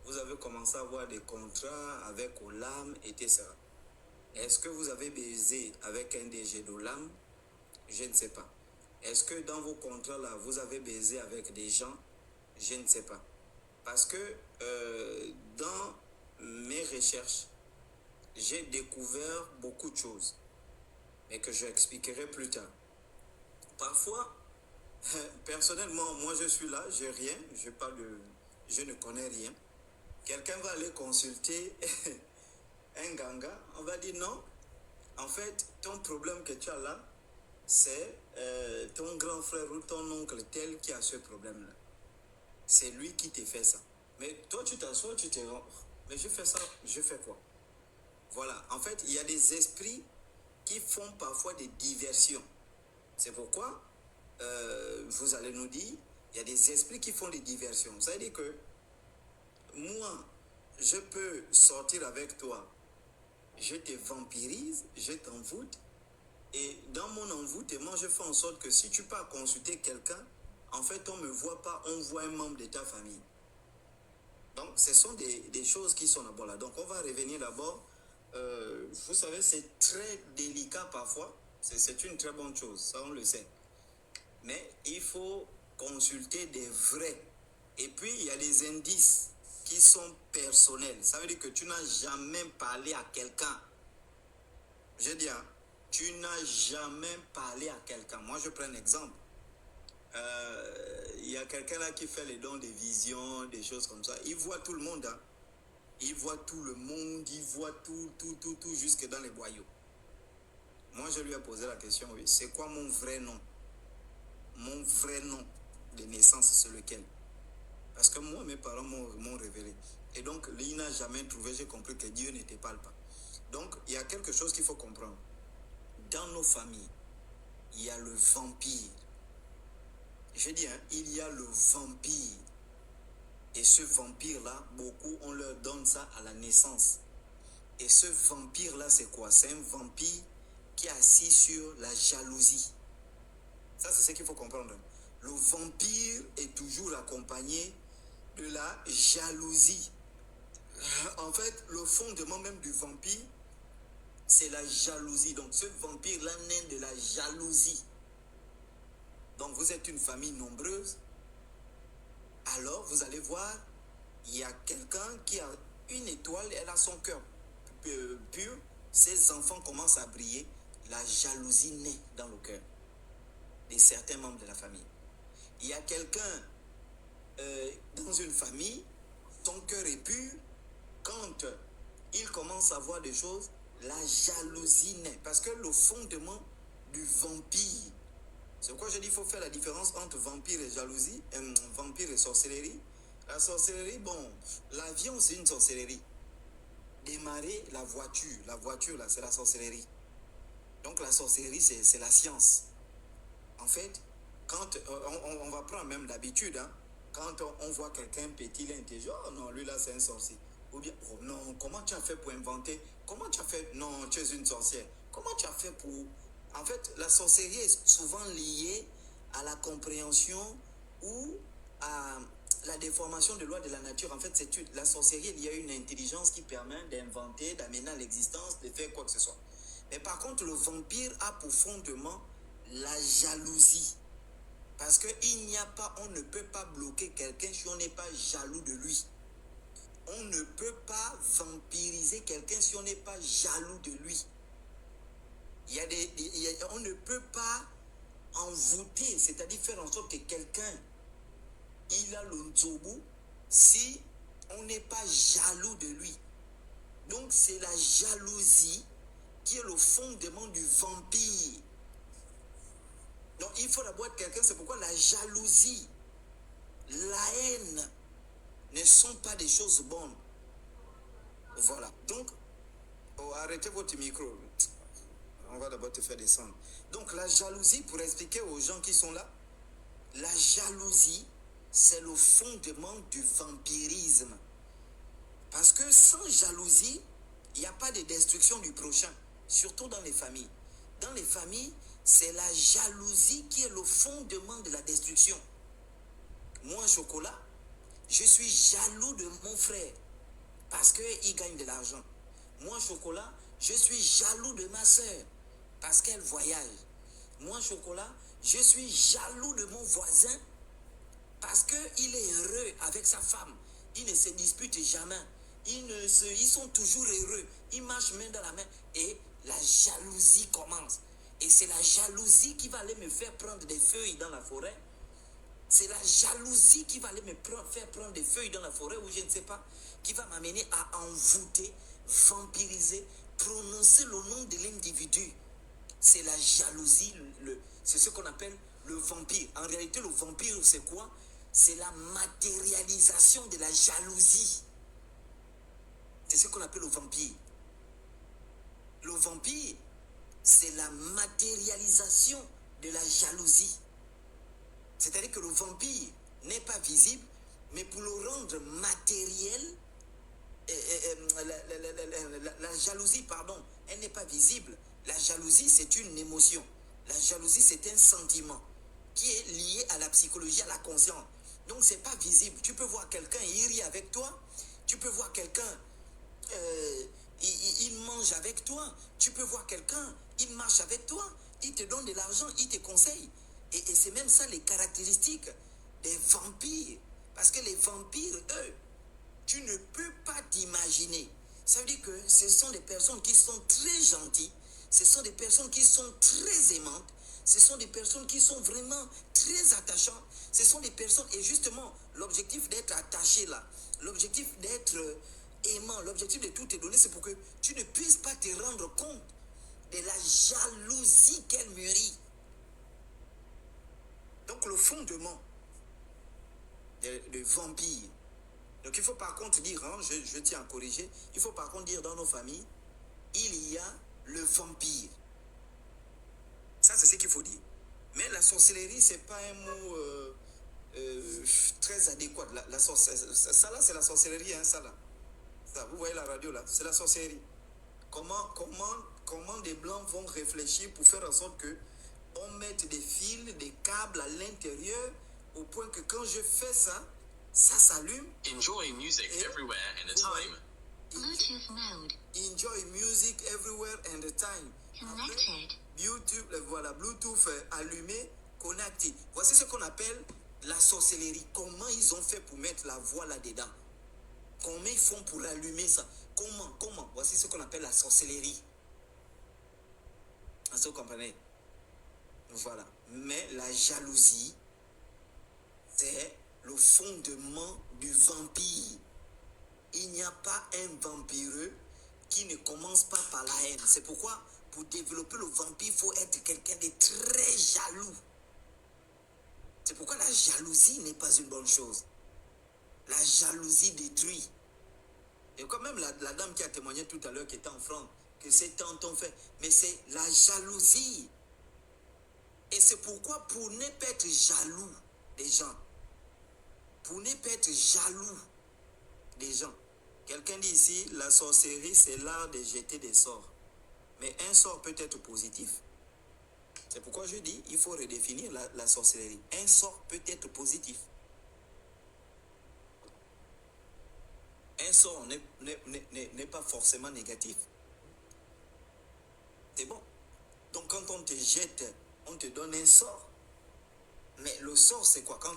vous avez commencé à avoir des contrats avec Olam, etc. Est-ce que vous avez baisé avec un DG d'Olam? Je ne sais pas. Est-ce que dans vos contrats-là, vous avez baisé avec des gens? Je ne sais pas. Parce que dans mes recherches, j'ai découvert beaucoup de choses, mais que je expliquerai plus tard. Parfois, personnellement, moi je suis là, j'ai rien, je ne connais rien. Quelqu'un va aller consulter un ganga, on va dire non. En fait, ton problème que tu as là, c'est ton grand frère ou ton oncle tel qui a ce problème-là. C'est lui qui te fait ça. Mais toi, tu t'assois, tu te rends. Mais je fais ça, je fais quoi? Voilà. En fait, il y a des esprits qui font parfois des diversions. C'est pourquoi, vous allez nous dire, il y a des esprits qui font des diversions. Ça veut dire que moi, je peux sortir avec toi, je te vampirise, je t'envoûte, et dans mon envoûtement, je fais en sorte que si tu pars consulter quelqu'un, en fait, on ne me voit pas, on voit un membre de ta famille. Donc, ce sont des choses qui sont d'abord là. Donc, on va revenir d'abord. Vous savez, c'est très délicat parfois. C'est une très bonne chose, ça on le sait. Mais il faut consulter des vrais. Et puis, il y a les indices qui sont personnels. Ça veut dire que tu n'as jamais parlé à quelqu'un. Je dis, hein, tu n'as jamais parlé à quelqu'un. Moi, je prends un exemple. Il y a quelqu'un là qui fait les dons des visions, des choses comme ça. Il voit tout le monde. Hein. Il voit tout le monde, il voit tout, jusque dans les boyaux. Moi, je lui ai posé la question, oui, c'est quoi mon vrai nom? Mon vrai nom de naissance, c'est lequel? Parce que moi, mes parents m'ont révélé. Et donc, il n'a jamais trouvé, j'ai compris que Dieu ne te parle pas. Donc, il y a quelque chose qu'il faut comprendre. Dans nos familles, il y a le vampire. Je dis, hein, il y a le vampire. Et ce vampire-là, beaucoup, on leur donne ça à la naissance. Et ce vampire-là, c'est quoi? C'est un vampire qui est assis sur la jalousie. Ça, c'est ce qu'il faut comprendre. Le vampire est toujours accompagné de la jalousie. En fait, le fondement même du vampire, c'est la jalousie. Donc, ce vampire-là naît de la jalousie. Donc, vous êtes une famille nombreuse. Alors, vous allez voir, il y a quelqu'un qui a une étoile, elle a son cœur pur. Ses enfants commencent à briller. La jalousie naît dans le cœur de certains membres de la famille. Il y a quelqu'un dans une famille, ton cœur est pur, quand il commence à voir des choses, la jalousie naît. Parce que le fondement du vampire, c'est pourquoi je dis qu'il faut faire la différence entre vampire et jalousie, vampire et sorcellerie. La sorcellerie, bon, l'avion c'est une sorcellerie. Démarrer la voiture là, c'est la sorcellerie. Donc la sorcellerie, c'est la science. En fait, quand on va prendre même d'habitude, hein, quand on voit quelqu'un petit, intelligent, oh non, lui là c'est un sorcier. Ou bien, oh non, comment tu as fait pour inventer? Comment tu as fait? Non, tu es une sorcière. Comment tu as fait pour... En fait, la sorcellerie est souvent liée à la compréhension ou à la déformation des lois de la nature. En fait, la sorcellerie, il y a une intelligence qui permet d'inventer, d'amener à l'existence, de faire quoi que ce soit. Mais par contre, le vampire a pour fondement la jalousie. Parce qu'il n'y a pas, on ne peut pas bloquer quelqu'un si on n'est pas jaloux de lui. On ne peut pas vampiriser quelqu'un si on n'est pas jaloux de lui. On ne peut pas envoûter, c'est-à-dire faire en sorte que quelqu'un, il a le nzobu, si on n'est pas jaloux de lui. Donc c'est la jalousie qui est le fondement du vampire. Donc il faut d'abord être quelqu'un, c'est pourquoi la jalousie, la haine ne sont pas des choses bonnes. Voilà. Donc, arrêtez votre micro. On va d'abord te faire descendre. Donc la jalousie, pour expliquer aux gens qui sont là, la jalousie, c'est le fondement du vampirisme. Parce que sans jalousie, il n'y a pas de destruction du prochain, surtout dans les familles. Dans les familles, c'est la jalousie qui est le fondement de la destruction. Moi, Chocolat, je suis jaloux de mon frère parce qu'il gagne de l'argent. Moi, Chocolat, je suis jaloux de ma soeur parce qu'elle voyage. Moi, Chocolat, je suis jaloux de mon voisin parce qu'il est heureux avec sa femme. Ils ne se disputent jamais. Ils sont toujours heureux. Ils marchent main dans la main. Et la jalousie commence. Et c'est la jalousie qui va aller me faire prendre des feuilles dans la forêt. C'est la jalousie qui va aller me faire prendre des feuilles dans la forêt ou je ne sais pas, qui va m'amener à envoûter, vampiriser, prononcer le nom de l'individu. C'est la jalousie, c'est ce qu'on appelle le vampire. En réalité, le vampire, c'est quoi? C'est la matérialisation de la jalousie. C'est ce qu'on appelle le vampire. Le vampire, c'est la matérialisation de la jalousie. C'est-à-dire que le vampire n'est pas visible, mais pour le rendre matériel, la jalousie, pardon, elle n'est pas visible. La jalousie, c'est une émotion. La jalousie, c'est un sentiment qui est lié à la psychologie, à la conscience. Donc, ce n'est pas visible. Tu peux voir quelqu'un, il rit avec toi. Tu peux voir quelqu'un, il mange avec toi. Tu peux voir quelqu'un, il marche avec toi. Il te donne de l'argent, il te conseille. Et c'est même ça les caractéristiques des vampires. Parce que les vampires, eux, tu ne peux pas t'imaginer. Ça veut dire que ce sont des personnes qui sont très gentilles. Ce sont des personnes qui sont très aimantes. Ce sont des personnes qui sont vraiment très attachantes. Ce sont des personnes, et justement, l'objectif d'être attaché là, l'objectif d'être aimant, l'objectif de tout te donner, c'est pour que tu ne puisses pas te rendre compte de la jalousie qu'elle mûrit. Donc le fondement de vampire. Donc il faut par contre dire, hein, je tiens à corriger, il faut par contre dire dans nos familles, il y a le vampire. Ça c'est ce qu'il faut dire. Mais la sorcellerie, c'est pas un mot très adéquat. Ça là, c'est la sorcellerie, hein, ça là. Ça, vous voyez la radio là, c'est la sorcellerie. Comment des blancs vont réfléchir pour faire en sorte que on mette des fils, des câbles à l'intérieur, au point que quand je fais ça, ça s'allume. Enjoy music everywhere and a time. Bluetooth mode. Enjoy music everywhere and a time. Connected. YouTube, voilà, Bluetooth allumé, connecté. Voici ce qu'on appelle la sorcellerie. Comment ils ont fait pour mettre la voix là-dedans? Comment ils font pour allumer ça? Comment? Voici ce qu'on appelle la sorcellerie. Est-ce que vous comprenez? Voilà. Mais la jalousie, c'est le fondement du vampire. Il n'y a pas un vampireux qui ne commence pas par la haine. C'est pourquoi, pour développer le vampire, il faut être quelqu'un de très jaloux. C'est pourquoi la jalousie n'est pas une bonne chose. La jalousie détruit. Et quand même la dame qui a témoigné tout à l'heure, qui était en France, que ses tantes ont fait, mais c'est la jalousie. Et c'est pourquoi, pour ne pas être jaloux des gens, pour ne pas être jaloux des gens, quelqu'un dit ici, la sorcellerie, c'est l'art de jeter des sorts. Mais un sort peut être positif. C'est pourquoi je dis, il faut redéfinir la sorcellerie. Un sort peut être positif. Un sort n'est pas forcément négatif. C'est bon. Donc quand on te jette, on te donne un sort. Mais le sort, c'est quoi? Quand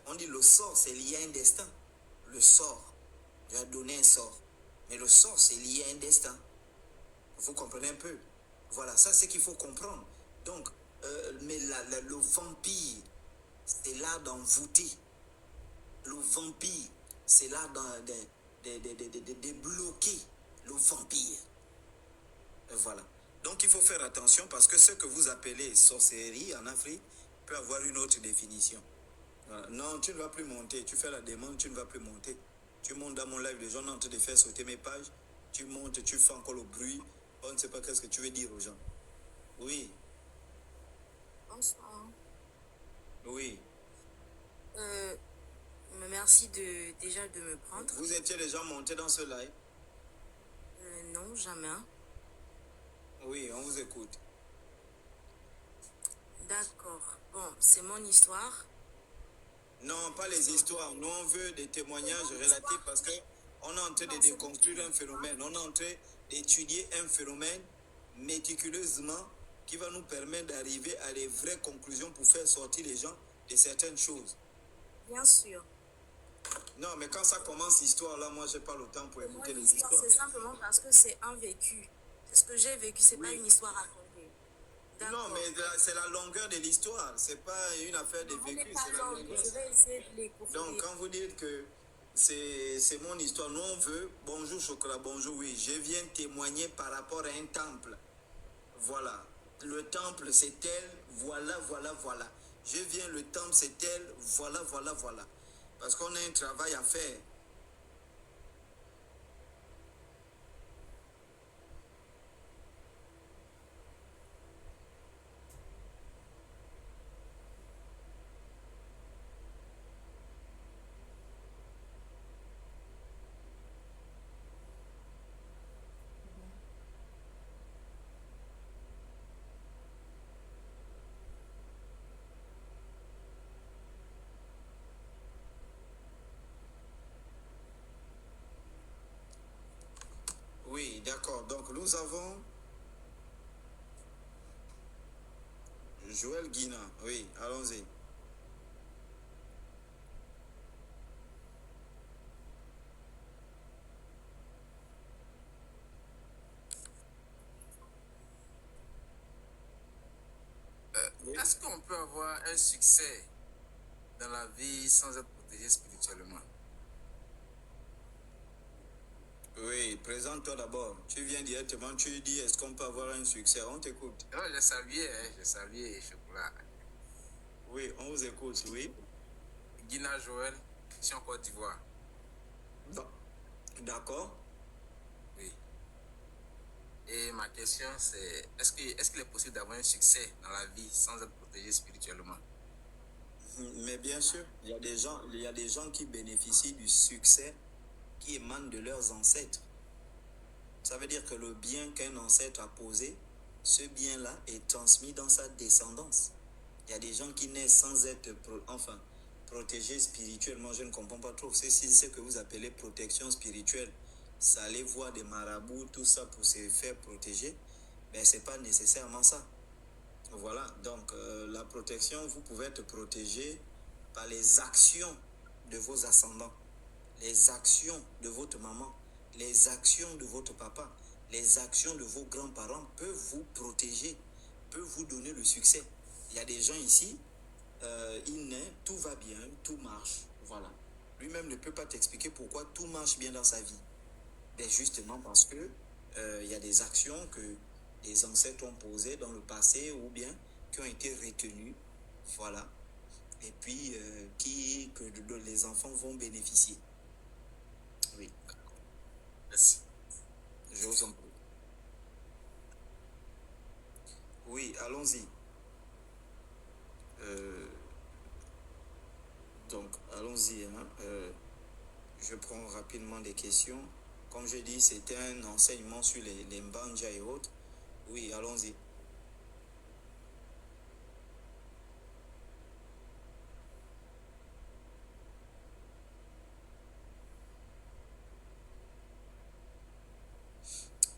on dit le sort, c'est lié à un destin. Le sort, tu as donné un sort. Mais le sort, c'est lié à un destin. Vous comprenez un peu? Voilà, ça c'est qu'il faut comprendre. Donc, mais le vampire, c'est l'art d'envoûter. Le vampire, c'est l'art de bloquer le vampire. Voilà. Donc il faut faire attention parce que ce que vous appelez sorcellerie en Afrique peut avoir une autre définition. Voilà. Non, tu ne vas plus monter. Tu fais la demande, tu ne vas plus monter. Tu montes dans mon live, les gens sont en train de faire sauter mes pages. Tu montes, tu fais encore le bruit. On ne sait pas qu'est-ce que tu veux dire aux gens. Oui. Bonsoir. Oui. Merci déjà de me prendre. Vous étiez déjà monté dans ce live? Non, jamais. Oui, on vous écoute. D'accord. Bon, c'est mon histoire. Non, pas les histoires. Nous, on veut des témoignages relatifs parce qu'on est en train de déconstruire un phénomène. On est en train d'étudier un phénomène méticuleusement qui va nous permettre d'arriver à des vraies conclusions pour faire sortir les gens de certaines choses. Bien sûr. Non, mais quand ça commence l'histoire, là, moi, j'ai pas le temps pour écouter les histoires. C'est simplement parce que c'est un vécu. C'est ce que j'ai vécu, c'est pas une histoire racontée. Non, mais c'est la longueur de l'histoire. C'est pas une affaire de vécu, c'est la longueur. Je vais essayer de l'écouter. Donc, quand vous dites que c'est mon histoire, nous, on veut, bonjour Chocolat, bonjour, oui, je viens témoigner par rapport à un temple. Voilà. Le temple, c'est tel, voilà, voilà, voilà. Je viens, le temple, c'est tel, voilà, voilà, voilà. Parce qu'on a un travail à faire. Oui, d'accord. Donc, nous avons Joël Guina. Oui, allons-y. Est-ce qu'on peut avoir un succès dans la vie sans être protégé spirituellement? Oui, présente-toi d'abord. Tu viens directement, tu dis est-ce qu'on peut avoir un succès? On t'écoute. Non, j'ai salué Chocolat. Oui, on vous écoute, oui. Guina Joël, ici en Côte d'Ivoire. D'accord. Oui. Et ma question c'est, est-ce qu'il est possible d'avoir un succès dans la vie sans être protégé spirituellement? Mais bien sûr, il y a des gens qui bénéficient du succès qui émane de leurs ancêtres. Ça veut dire que le bien qu'un ancêtre a posé, ce bien-là est transmis dans sa descendance. Il y a des gens qui naissent sans être protégés spirituellement. Je ne comprends pas trop. C'est ce que vous appelez protection spirituelle. Ça allait voir des marabouts, tout ça pour se faire protéger. Mais ce n'est pas nécessairement ça. Voilà. Donc, la protection, vous pouvez être protégé par les actions de vos ascendants, les actions de votre maman, les actions de votre papa, les actions de vos grands-parents peuvent vous protéger, peuvent vous donner le succès. Il y a des gens ici, ils naissent, tout va bien, tout marche, voilà. lui-même ne peut pas t'expliquer pourquoi tout marche bien dans sa vie. Mais justement parce que il y a des actions que les ancêtres ont posées dans le passé ou bien qui ont été retenues, voilà, et puis que les enfants vont bénéficier. Oui, Merci. je vous en prie. Oui, allons-y. Donc, allons-y. Hein. Je prends rapidement des questions. Comme je dis, c'était un enseignement sur les mbanja et autres. Oui, allons-y.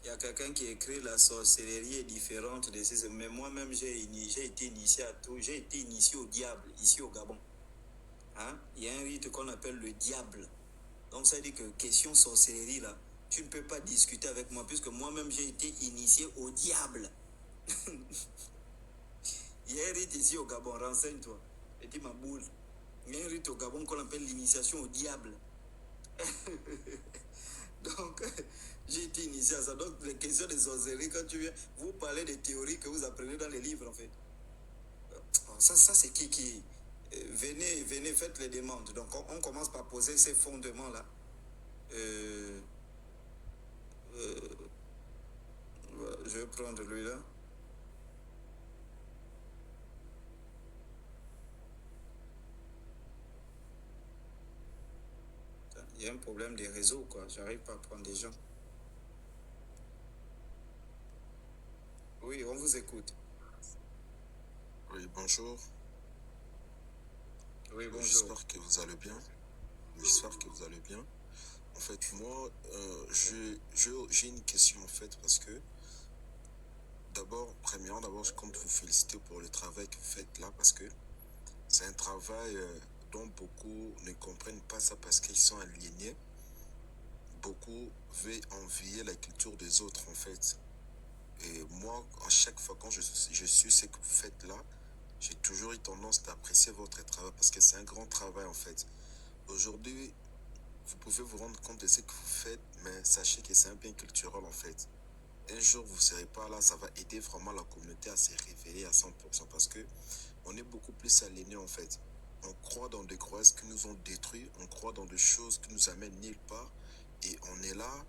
Il y a quelqu'un qui écrit la sorcellerie est différente de ces. Mais moi-même, j'ai été initié à tout. J'ai été initié au diable, ici au Gabon. Hein? Il y a un rite qu'on appelle le diable. Donc ça dit que question sorcellerie là, tu ne peux pas discuter avec moi puisque moi-même j'ai été initié au diable. Il y a un rite ici au Gabon, renseigne-toi. Et dis ma boule. Il y a un rite au Gabon qu'on appelle l'initiation au diable. Donc j'ai été initié à ça. Donc les questions de sorcellerie, quand tu viens, vous parlez des théories que vous apprenez dans les livres en fait. Ça c'est qui venez, faites les demandes. Donc on commence par poser ces fondements là. Je vais prendre lui là. Il y a un problème des réseaux, quoi. J'arrive pas à prendre des gens. Oui, on vous écoute. Oui, bonjour. Oui, bonjour. J'espère que vous allez bien. J'espère que vous allez bien. En fait, moi, j'ai une question, en fait, parce que premièrement, je compte vous féliciter pour le travail que vous faites là, parce que c'est un travail dont beaucoup ne comprennent pas ça parce qu'ils sont aliénés. Beaucoup veulent envier la culture des autres, en fait. Et moi, à chaque fois quand je suis ce que vous faites là, j'ai toujours eu tendance d'apprécier votre travail parce que c'est un grand travail, en fait. Aujourd'hui, vous pouvez vous rendre compte de ce que vous faites, mais sachez que c'est un bien culturel, en fait. Un jour, vous ne serez pas là, ça va aider vraiment la communauté à se réveiller à 100% parce que on est beaucoup plus aliénés, en fait. On croit dans des croyances qui nous ont détruits, on croit dans des choses qui nous amènent nulle part, et on est là,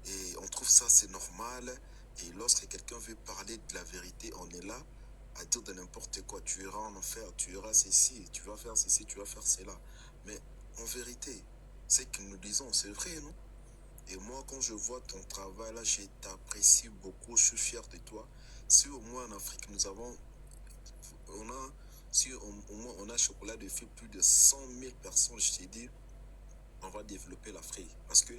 et on trouve ça c'est normal, et lorsque quelqu'un veut parler de la vérité, on est là à dire de n'importe quoi, tu iras en enfer, tu iras ceci, tu vas faire ceci, tu vas faire cela. Mais en vérité, ce que nous disons, c'est vrai, non? Et moi, quand je vois ton travail là, je t'apprécie beaucoup, je suis fier de toi. Si au moins en Afrique, si au moins on a chocolat de fille plus de 100 000 personnes, je t'ai dit, on va développer l'Afrique. Parce que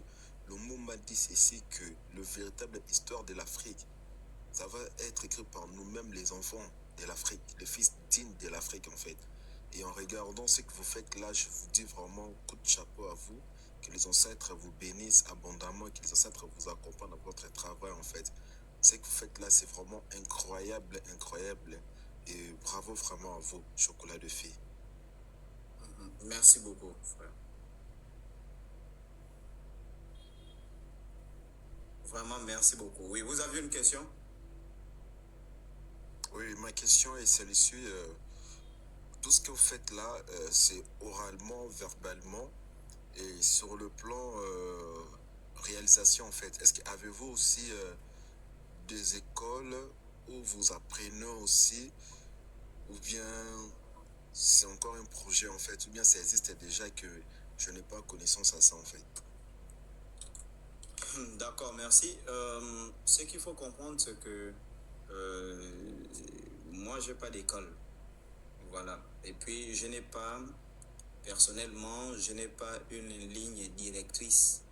le mot m'a dit ceci, que le véritable histoire de l'Afrique, ça va être écrit par nous-mêmes, les enfants de l'Afrique, les fils dignes de l'Afrique, en fait. Et en regardant ce que vous faites là, je vous dis vraiment coup de chapeau à vous, que les ancêtres vous bénissent abondamment, que les ancêtres vous accompagnent dans votre travail, en fait. Ce que vous faites là, c'est vraiment incroyable, incroyable. Et bravo vraiment à vous, chocolat de fille. Merci beaucoup, frère. Vraiment, merci beaucoup. Oui, vous avez une question? Oui, ma question est celle-ci. Tout ce que vous faites là, c'est oralement, verbalement, et sur le plan réalisation, en fait. Est-ce qu'avez-vous aussi des écoles où vous apprenez aussi, ou bien c'est encore un projet, en fait, ou bien ça existe déjà que je n'ai pas connaissance à ça, en fait? D'accord, merci. Ce qu'il faut comprendre, c'est que moi, je n'ai pas d'école. Voilà. Et puis, personnellement, je n'ai pas une ligne directrice.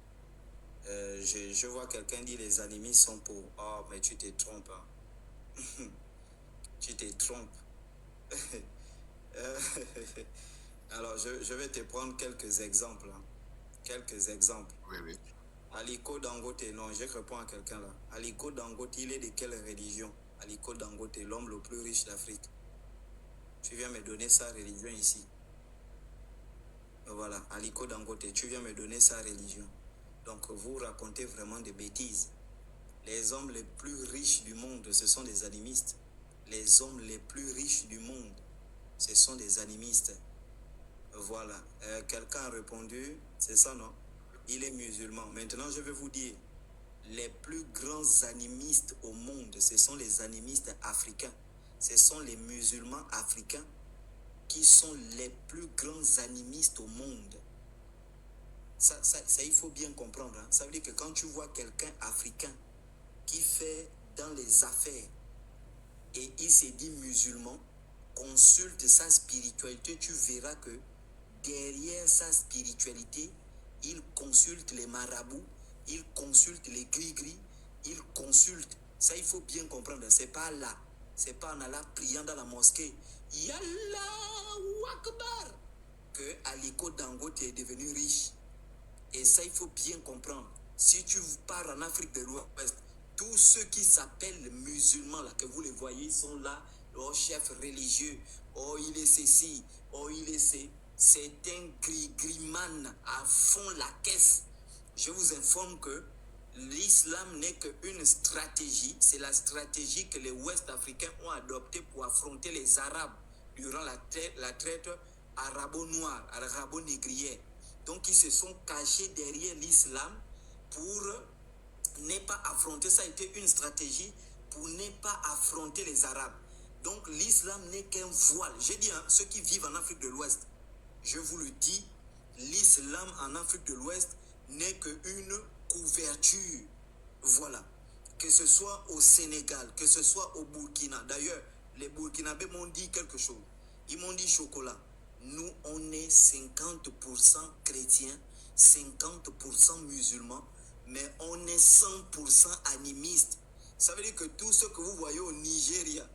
Je vois quelqu'un dire les animistes sont pauvres. Ah, mais tu te trompes. Hein. Tu te trompes. Alors, je vais te prendre quelques exemples. Hein. Quelques exemples. Oui, oui. Aliko Dangote, non, je réponds à quelqu'un là. Aliko Dangote, il est de quelle religion? Aliko Dangote, l'homme le plus riche d'Afrique. Tu viens me donner sa religion ici. Voilà, Aliko Dangote, tu viens me donner sa religion. Donc vous racontez vraiment des bêtises. Les hommes les plus riches du monde, ce sont des animistes. Les hommes les plus riches du monde, ce sont des animistes. Voilà. Quelqu'un a répondu, c'est ça, non? Il est musulman. Maintenant, je vais vous dire, les plus grands animistes au monde, ce sont les animistes africains. Ce sont les musulmans africains qui sont les plus grands animistes au monde. Ça, il faut bien comprendre. Hein. Ça veut dire que quand tu vois quelqu'un africain qui fait dans les affaires et il se dit musulman, consulte sa spiritualité, tu verras que derrière sa spiritualité, il consulte les marabouts, il consulte les gris-gris, il consulte. Ça, il faut bien comprendre. C'est pas là. C'est pas en allant priant dans la mosquée. Yallah Akbar que Aliko Dangote est devenu riche. Et ça, il faut bien comprendre. Si tu pars en Afrique de l'Ouest, tous ceux qui s'appellent musulmans, là, que vous les voyez, sont là, oh chef religieux, oh il est ceci, oh il est c'est. C'est un gris-gris-man à fond la caisse. Je vous informe que l'islam n'est qu'une stratégie. C'est la stratégie que les Ouest-Africains ont adoptée pour affronter les Arabes durant la traite arabo-noire, arabo-négrière. Donc ils se sont cachés derrière l'islam pour ne pas affronter. Ça a été une stratégie pour ne pas affronter les Arabes. Donc l'islam n'est qu'un voile. J'ai dit, hein, ceux qui vivent en Afrique de l'Ouest, je vous le dis, l'islam en Afrique de l'Ouest n'est qu'une couverture. Voilà. Que ce soit au Sénégal, que ce soit au Burkina. D'ailleurs, les Burkinabés m'ont dit quelque chose. Ils m'ont dit chocolat. Nous, on est 50% chrétiens, 50% musulmans, mais on est 100% animistes. Ça veut dire que tout ce que vous voyez au Nigeria,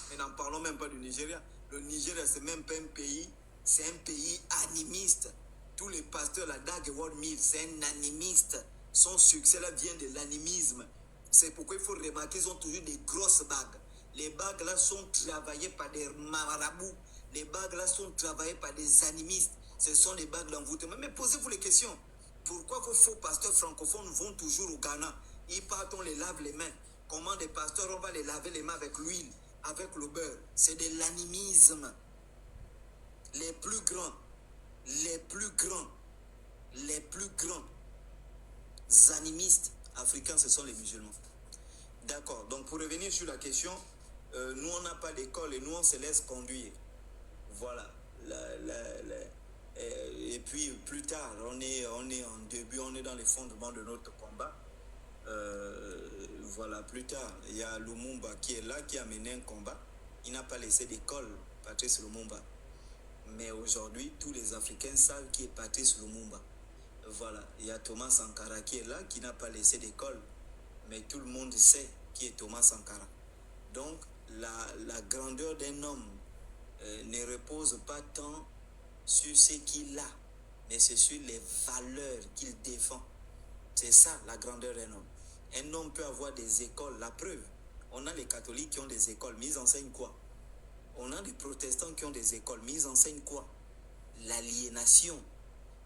mais n'en parlons même pas du Nigeria. Le Nigeria, c'est même pas un pays, c'est un pays animiste. Tous les pasteurs, la Dag World Mill, c'est un animiste. Son succès là vient de l'animisme. C'est pourquoi il faut remarquer qu'ils ont toujours des grosses bagues. Les bagues là sont travaillées par des marabouts. Les bagues là sont travaillées par des animistes. Ce sont les bagues d'envoûtement. Mais posez-vous les questions. Pourquoi vos faux pasteurs francophones vont toujours au Ghana? Ils partent, on les lave les mains. Comment des pasteurs, on va les laver les mains avec l'huile, avec le beurre? C'est de l'animisme. Les plus grands animistes africains, ce sont les musulmans. D'accord. Donc pour revenir sur la question, nous on n'a pas d'école et nous on se laisse conduire. Voilà. Et puis plus tard, on est en début, on est dans les fondements de notre combat. Voilà, plus tard, il y a Lumumba qui est là, qui a mené un combat. Il n'a pas laissé d'école, Patrice Lumumba. Mais aujourd'hui, tous les Africains savent qui est Patrice Lumumba. Voilà, il y a Thomas Sankara qui est là, qui n'a pas laissé d'école. Mais tout le monde sait qui est Thomas Sankara. Donc, la grandeur d'un homme ne repose pas tant sur ce qu'il a, mais c'est sur les valeurs qu'il défend. C'est ça la grandeur d'un homme. Un homme peut avoir des écoles, la preuve. On a les catholiques qui ont des écoles, mais ils enseignent quoi? On a des protestants qui ont des écoles, mais ils enseignent quoi? L'aliénation.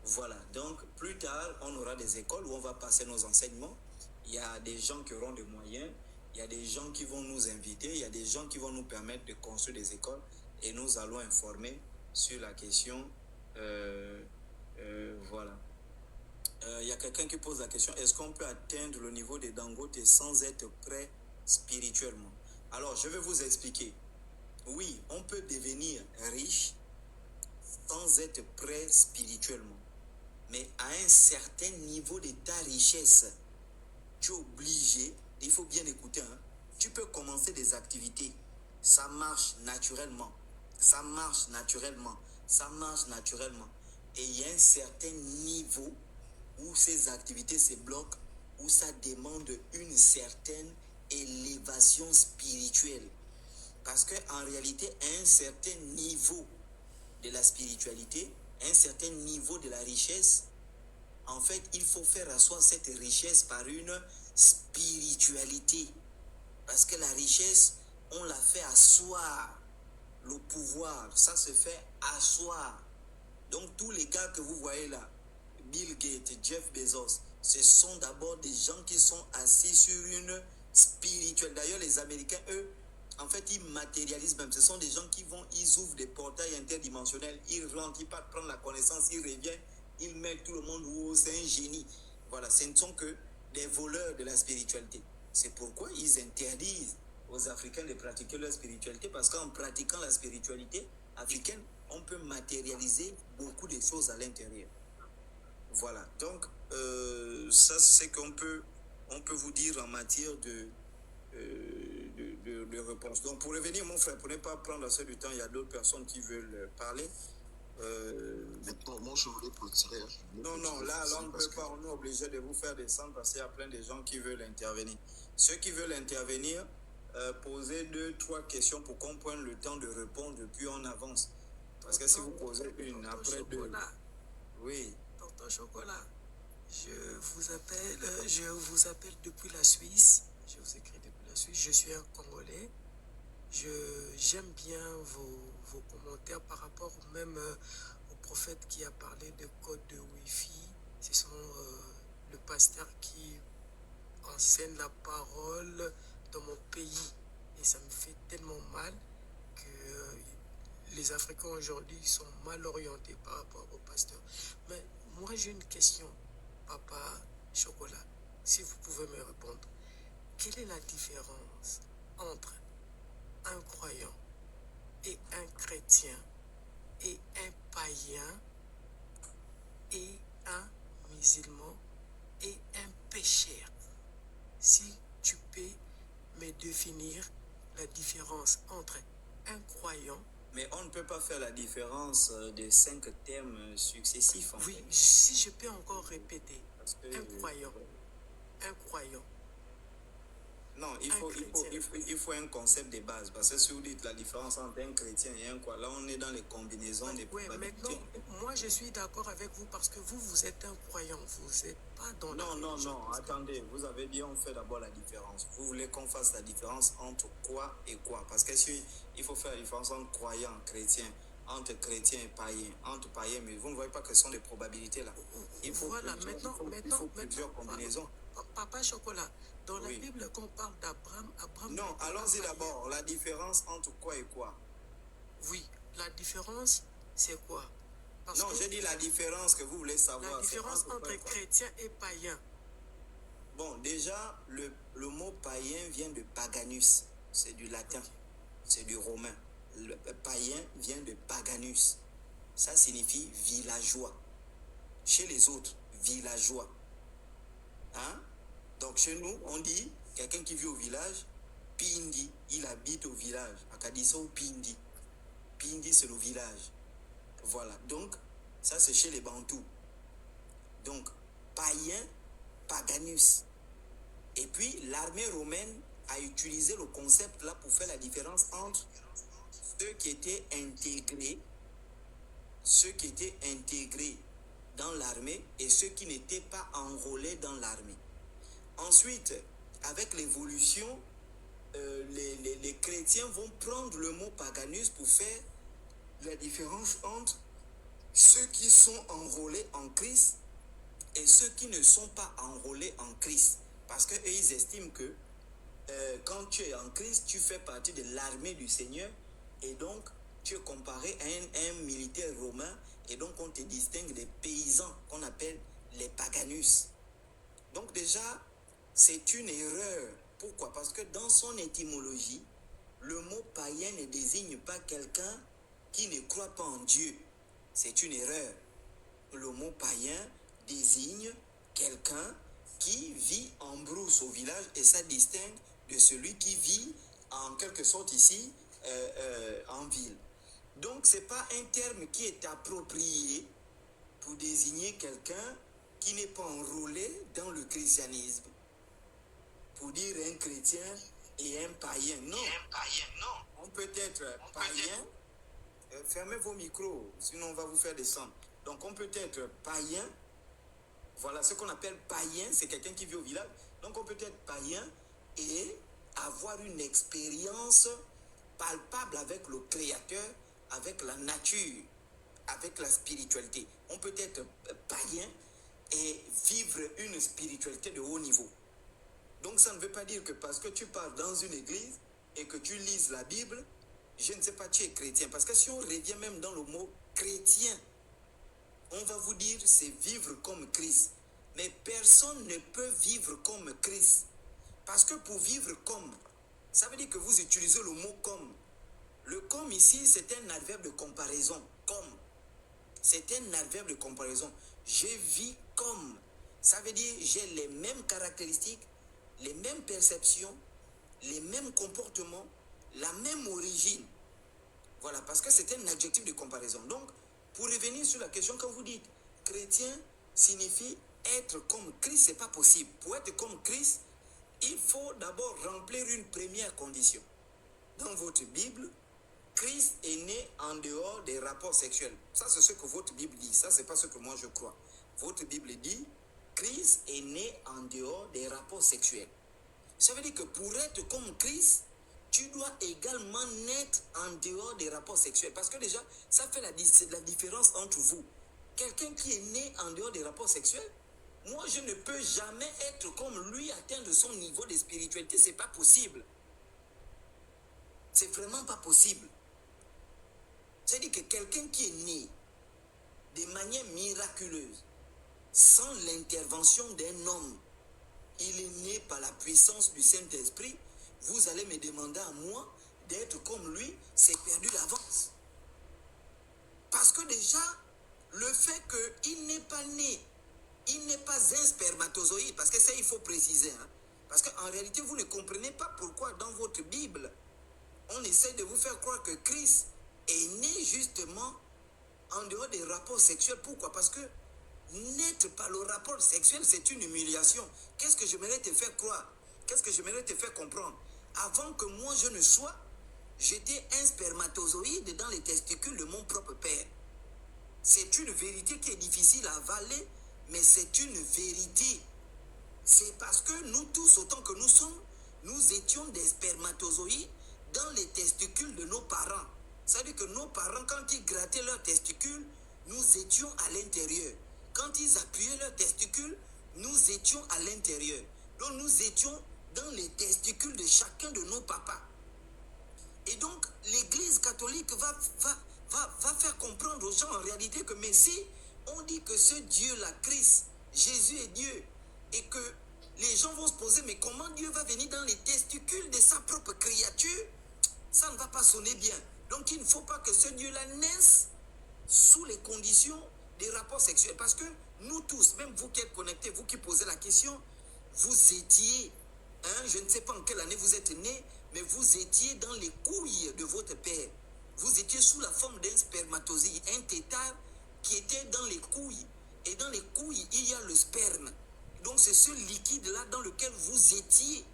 Voilà, donc plus tard, on aura des écoles où on va passer nos enseignements. Il y a des gens qui auront des moyens, il y a des gens qui vont nous inviter, il y a des gens qui vont nous permettre de construire des écoles et nous allons informer sur la question. Voilà. Il y a quelqu'un qui pose la question, est-ce qu'on peut atteindre le niveau des Dangote sans être prêt spirituellement? Alors, je vais vous expliquer. Oui, on peut devenir riche sans être prêt spirituellement. Mais à un certain niveau de ta richesse, tu es obligé, il faut bien écouter, hein, tu peux commencer des activités. Ça marche naturellement. Ça marche naturellement. Ça marche naturellement. Et il y a un certain niveau où ces activités se bloquent, où ça demande une certaine élévation spirituelle. Parce qu'en réalité, à un certain niveau de la spiritualité, à un certain niveau de la richesse, en fait, il faut faire asseoir cette richesse par une spiritualité. Parce que la richesse, on la fait asseoir. Le pouvoir, ça se fait asseoir. Donc tous les gars que vous voyez là, Bill Gates, Jeff Bezos, ce sont d'abord des gens qui sont assis sur une spirituelle. D'ailleurs, les Américains, eux, en fait, ils matérialisent même. Ce sont des gens qui vont, ils ouvrent des portails interdimensionnels, ils rentrent, ils partent prendre la connaissance, ils reviennent, ils mettent tout le monde où c'est un génie. Voilà, ce ne sont que des voleurs de la spiritualité. C'est pourquoi ils interdisent aux Africains de pratiquer leur spiritualité, parce qu'en pratiquant la spiritualité africaine, on peut matérialiser beaucoup de choses à l'intérieur. Voilà, donc ça c'est qu'on peut, on peut vous dire en matière de réponse. Donc pour revenir mon frère, pour ne pas prendre assez du temps, il y a d'autres personnes qui veulent parler. Maintenant, moi, je voulais retirer. Non, là on ne peut pas, on est obligé de vous faire descendre parce qu'il y a plein de gens qui veulent intervenir. Ceux qui veulent intervenir, posez 2-3 questions pour qu'on prenne le temps de répondre, puis on avance. Parce que si vous posez une, après deux... Oui. Tonton Chocolat, je vous appelle depuis la Suisse. Je vous écris depuis la Suisse. Je suis un Congolais. J'aime bien vos commentaires par rapport même au prophète qui a parlé de code de Wi-Fi. Ce sont le pasteur qui enseigne la parole dans mon pays. Et ça me fait tellement mal que les Africains aujourd'hui sont mal orientés par rapport au pasteur. Mais moi j'ai une question, Papa Chocolat, si vous pouvez me répondre. Quelle est la différence entre un croyant et un chrétien et un païen et un musulman et un pécheur? Si tu peux me définir la différence entre un croyant. Mais on ne peut pas faire la différence des 5 termes successifs. Oui, si je peux encore répéter. Un croyant. Non, il faut un concept de base. Parce que si vous dites la différence entre un chrétien et un quoi, là on est dans les combinaisons des probabilités. Maintenant, moi je suis d'accord avec vous parce que vous êtes un croyant. Vous n'êtes pas dans la religion. Non, attendez. Vous avez dit on fait d'abord la différence. Vous voulez qu'on fasse la différence entre quoi et quoi? Parce que si il faut faire la différence entre croyant, chrétien, entre chrétien et païen, entre païen, mais vous ne voyez pas que ce sont des probabilités là. Il faut plusieurs combinaisons. Papa Chocolat, dans la Bible, quand on parle d'Abraham, non, allons-y d'abord. La différence entre quoi et quoi? Oui, la différence, c'est quoi? Non, j'ai dit la différence que vous voulez savoir. La différence entre chrétien et païen. Bon, déjà, le mot païen vient de paganus. C'est du latin. C'est du romain. Le païen vient de paganus. Ça signifie villageois. Chez les autres, villageois. Hein? Donc chez nous, on dit, quelqu'un qui vit au village, Pindi, il habite au village. Akadiso Pindi. Pindi, c'est le village. Voilà. Donc, ça c'est chez les Bantous. Donc, païen, paganus. Et puis, l'armée romaine a utilisé le concept là pour faire la différence entre ceux qui étaient intégrés dans l'armée et ceux qui n'étaient pas enrôlés dans l'armée. Ensuite, avec l'évolution, les chrétiens vont prendre le mot paganus pour faire la différence entre ceux qui sont enrôlés en Christ et ceux qui ne sont pas enrôlés en Christ. Parce qu'eux, ils estiment que quand tu es en Christ, tu fais partie de l'armée du Seigneur et donc tu es comparé à un militaire romain et donc on te distingue des paysans qu'on appelle les paganus. Donc déjà, c'est une erreur. Pourquoi? Parce que dans son étymologie, le mot païen ne désigne pas quelqu'un qui ne croit pas en Dieu. C'est une erreur. Le mot païen désigne quelqu'un qui vit en brousse au village et ça distingue de celui qui vit en quelque sorte ici en ville. Donc ce n'est pas un terme qui est approprié pour désigner quelqu'un qui n'est pas enrôlé dans le christianisme. Pour dire un chrétien et un païen. Non. On peut être païen. Fermez vos micros, sinon on va vous faire descendre. Donc on peut être païen. Voilà ce qu'on appelle païen, c'est quelqu'un qui vit au village. Donc on peut être païen et avoir une expérience palpable avec le Créateur, avec la nature, avec la spiritualité. On peut être païen et vivre une spiritualité de haut niveau. Donc ça ne veut pas dire que parce que tu pars dans une église et que tu lises la Bible, je ne sais pas, tu es chrétien. Parce que si on revient même dans le mot chrétien, on va vous dire c'est vivre comme Christ. Mais personne ne peut vivre comme Christ. Parce que pour vivre comme, ça veut dire que vous utilisez le mot comme. Le comme ici, c'est un adverbe de comparaison. Comme. C'est un adverbe de comparaison. Je vis comme. Ça veut dire j'ai les mêmes caractéristiques, les mêmes perceptions, les mêmes comportements, la même origine. Voilà, parce que c'est un adjectif de comparaison. Donc, pour revenir sur la question, quand vous dites chrétien signifie être comme Christ, c'est pas possible. Pour être comme Christ, il faut d'abord remplir une première condition. Dans votre Bible, Christ est né en dehors des rapports sexuels. Ça, c'est ce que votre Bible dit. Ça, c'est pas ce que moi je crois. Votre Bible dit, Christ est né en dehors des rapports sexuels. Ça veut dire que pour être comme Christ, tu dois également naître en dehors des rapports sexuels. Parce que déjà, ça fait la différence entre vous. Quelqu'un qui est né en dehors des rapports sexuels, moi, je ne peux jamais être comme lui, atteindre son niveau de spiritualité. C'est pas possible. C'est vraiment pas possible. C'est-à-dire que quelqu'un qui est né de manière miraculeuse, sans l'intervention d'un homme, il est né par la puissance du Saint-Esprit, vous allez me demander à moi d'être comme lui, c'est perdu d'avance. Parce que déjà, le fait qu'il n'est pas né, il n'est pas un spermatozoïde, parce que ça, il faut préciser. Hein, parce qu'en réalité, vous ne comprenez pas pourquoi dans votre Bible, on essaie de vous faire croire que Christ est né justement en dehors des rapports sexuels. Pourquoi? Parce que naître par le rapport sexuel, c'est une humiliation. Qu'est-ce que j'aimerais te faire croire? Qu'est-ce que j'aimerais te faire comprendre? Avant que moi je ne sois, j'étais un spermatozoïde dans les testicules de mon propre père. C'est une vérité qui est difficile à avaler, mais c'est une vérité. C'est parce que nous tous, autant que nous sommes, nous étions des spermatozoïdes dans les testicules de nos parents. C'est-à-dire que nos parents, quand ils grattaient leurs testicules, nous étions à l'intérieur. Quand ils appuyaient leurs testicules, nous étions à l'intérieur. Donc nous étions dans les testicules de chacun de nos papas. Et donc l'Église catholique va faire comprendre aux gens en réalité que mais si on dit que ce Dieu-là, Christ, Jésus est Dieu, et que les gens vont se poser, mais comment Dieu va venir dans les testicules de sa propre créature? Ça ne va pas sonner bien. Donc il ne faut pas que ce Dieu-là naisse sous les conditions des rapports sexuels. Parce que nous tous, même vous qui êtes connectés, vous qui posez la question, vous étiez, je ne sais pas en quelle année vous êtes né, mais vous étiez dans les couilles de votre père. Vous étiez sous la forme d'un spermatozoïde, un tétard qui était dans les couilles. Et dans les couilles, il y a le sperme. Donc c'est ce liquide-là dans lequel vous étiez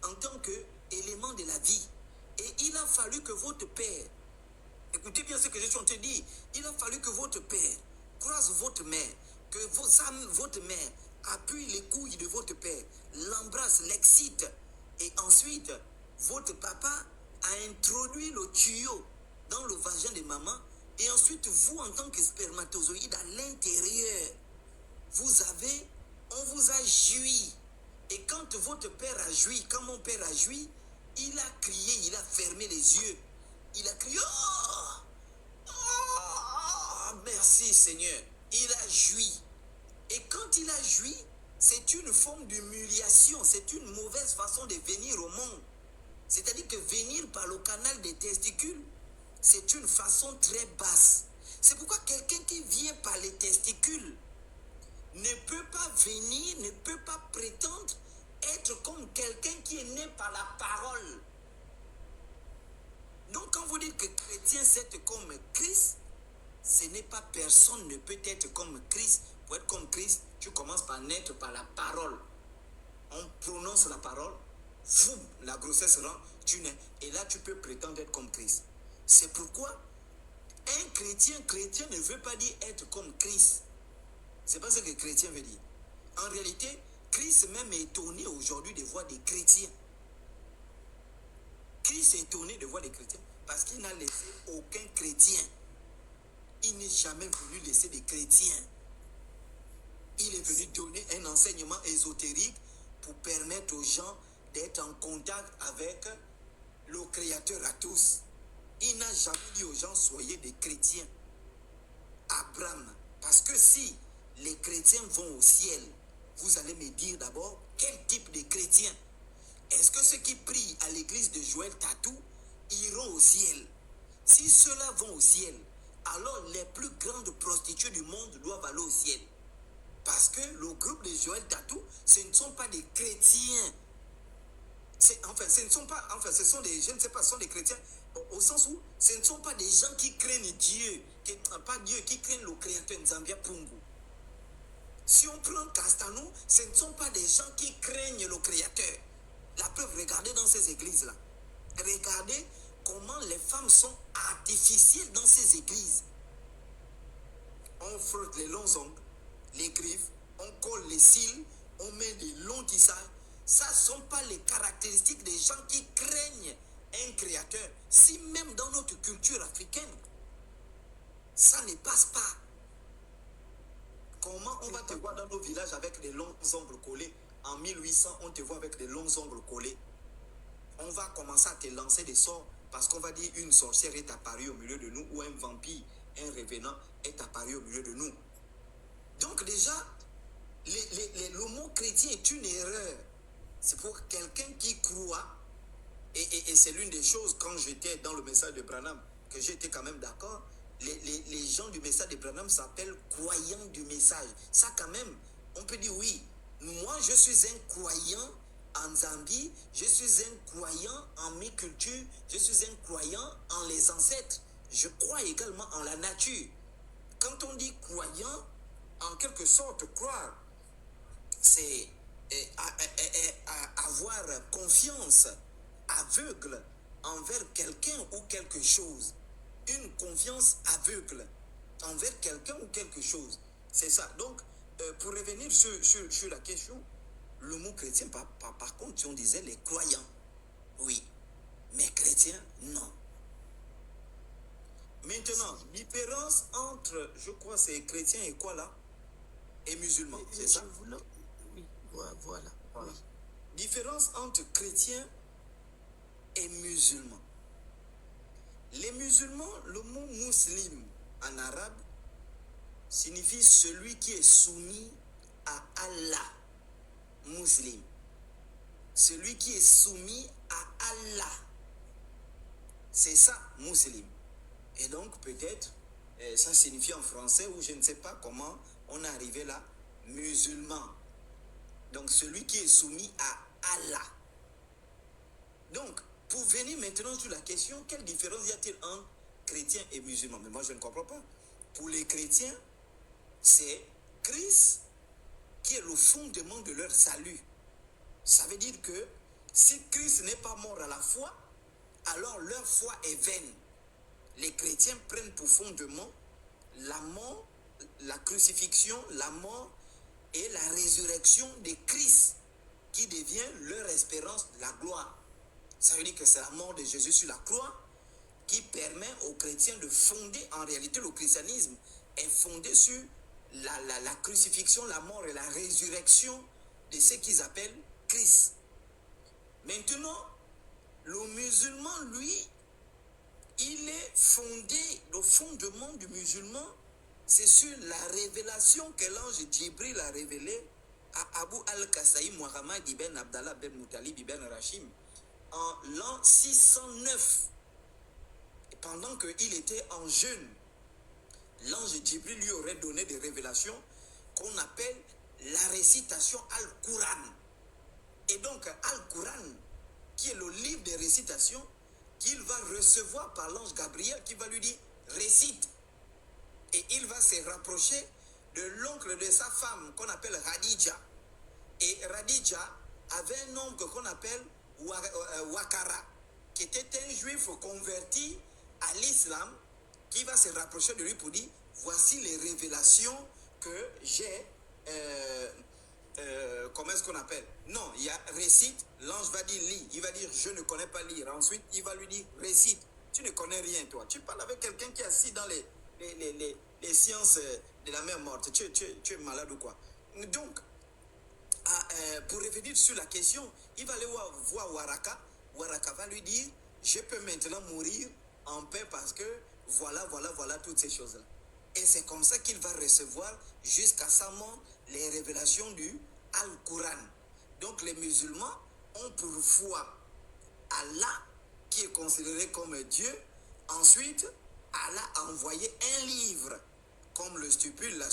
en tant qu'élément de la vie. Et il a fallu que votre père, écoutez bien ce que je suis en train de dire, il a fallu que votre père croise votre mère, que votre mère appuie les couilles de votre père, l'embrasse, l'excite, et ensuite, votre papa a introduit le tuyau dans le vagin de maman, et ensuite, vous, en tant que spermatozoïde, à l'intérieur, on vous a joui. Et quand votre père a joui, quand mon père a joui, il a crié, il a fermé les yeux. Il a crié, oh, merci Seigneur. Il a joui. Et quand il a joui, c'est une forme d'humiliation, c'est une mauvaise façon de venir au monde. C'est-à-dire que venir par le canal des testicules, c'est une façon très basse. C'est pourquoi quelqu'un qui vient par les testicules ne peut pas venir, ne peut pas prétendre être comme quelqu'un qui est né par la parole. Donc quand vous dites que chrétien c'est comme Christ, ce n'est pas personne ne peut être comme Christ. Pour être comme Christ, tu commences par naître par la parole. On prononce la parole, fou, la grossesse rentre, tu nais. Et là tu peux prétendre être comme Christ. C'est pourquoi un chrétien ne veut pas dire être comme Christ. C'est pas ce que chrétien veut dire. En réalité, Christ même est étonné aujourd'hui de voir des chrétiens. Christ est étonné de voir des chrétiens parce qu'il n'a laissé aucun chrétien il n'est jamais venu laisser des chrétiens. Il est venu donner un enseignement ésotérique pour permettre aux gens d'être en contact avec le Créateur à tous. Il n'a jamais dit aux gens, soyez des chrétiens. Abraham, parce que si les chrétiens vont au ciel, vous allez me dire d'abord, quel type de chrétiens? Est-ce que ceux qui prient à l'église de Joël Tatou iront au ciel? Si ceux-là vont au ciel, alors les plus grandes prostituées du monde doivent aller au ciel. Parce que le groupe de Joël Tatou, ce ne sont pas des chrétiens. Ce sont des, je ne sais pas, ce sont des chrétiens au sens où ce ne sont pas des gens qui craignent Dieu, qui craignent le Créateur Nzambia Pungu. Si on prend Castanou, ce ne sont pas des gens qui craignent le Créateur. La preuve, regardez dans ces églises-là. Regardez comment les femmes sont artificielles dans ces églises. On frotte les longs ongles, les griffes, on colle les cils, on met des longs tissages. Ça ne sont pas les caractéristiques des gens qui craignent un créateur. Si même dans notre culture africaine, ça ne passe pas. Comment on va te voir dans nos villages avec des longs ongles collés? En 1800, on te voit avec des longs ongles collés. On va commencer à te lancer des sorts parce qu'on va dire une sorcière est apparue au milieu de nous ou un vampire, un revenant est apparu au milieu de nous. Donc déjà, le mot chrétien est une erreur. C'est pour quelqu'un qui croit, et c'est l'une des choses quand j'étais dans le message de Branham, que j'étais quand même d'accord, les gens du message de Branham s'appellent croyants du message. Ça quand même, on peut dire oui, moi je suis un croyant en Zambie, je suis un croyant en mes cultures, je suis un croyant en les ancêtres. Je crois également en la nature. Quand on dit croyant, en quelque sorte, croire, c'est avoir confiance aveugle envers quelqu'un ou quelque chose. Une confiance aveugle envers quelqu'un ou quelque chose. C'est ça. Donc, pour revenir sur la question, le mot chrétien, par contre, si on disait les croyants, oui. Mais chrétiens, non. Maintenant, différence entre, je crois, c'est chrétien et quoi là? Et musulman, c'est ça? Oui, voilà. Oui. Différence entre chrétien et musulman. Les musulmans, le mot muslim en arabe signifie celui qui est soumis à Allah. Muslim. Celui qui est soumis à Allah. C'est ça, muslim. Et donc peut-être, ça signifie en français, ou je ne sais pas comment on est arrivé là, musulman. Donc celui qui est soumis à Allah. Donc, pour venir maintenant sur la question, quelle différence y a-t-il entre chrétien et musulman? Mais moi je ne comprends pas. Pour les chrétiens, c'est Christ qui est le fondement de leur salut. Ça veut dire que si Christ n'est pas mort à la foi, alors leur foi est vaine. Les chrétiens prennent pour fondement la mort, la crucifixion, la mort et la résurrection de Christ qui devient leur espérance, la gloire. Ça veut dire que c'est la mort de Jésus sur la croix qui permet aux chrétiens de fonder, en réalité le christianisme est fondé sur la crucifixion, la mort et la résurrection de ce qu'ils appellent Christ. Maintenant, le musulman, lui, il est fondé, le fondement du musulman, c'est sur la révélation que l'ange Djibril a révélée à Abu al-Kassaï Muhammad ibn Abdallah ibn Muttalib ibn Rashim en l'an 609. Et pendant qu'il était en jeûne, l'ange Djibril lui aurait donné des révélations qu'on appelle la récitation Al-Quran. Et donc Al-Quran, qui est le livre des récitations, qu'il va recevoir par l'ange Gabriel, qui va lui dire récite. Et il va se rapprocher de l'oncle de sa femme qu'on appelle Radija. Et Radija avait un oncle qu'on appelle Wakara, qui était un juif converti à l'islam, qui va se rapprocher de lui pour dire voici les révélations que j'ai. Comment est-ce qu'on appelle? Non, il y a récite, l'ange va dire lis, il va dire je ne connais pas lire. Ensuite, il va lui dire récite, tu ne connais rien toi. Tu parles avec quelqu'un qui est assis dans les les sciences de la mer morte. Tu es malade ou quoi? Donc, pour revenir sur la question, il va aller voir Waraka. Waraka va lui dire, je peux maintenant mourir en paix parce que voilà toutes ces choses-là. Et c'est comme ça qu'il va recevoir jusqu'à sa mort les révélations du Al-Quran. Donc les musulmans ont pour foi Allah qui est considéré comme Dieu. Ensuite, Allah a envoyé un livre, comme le stipule la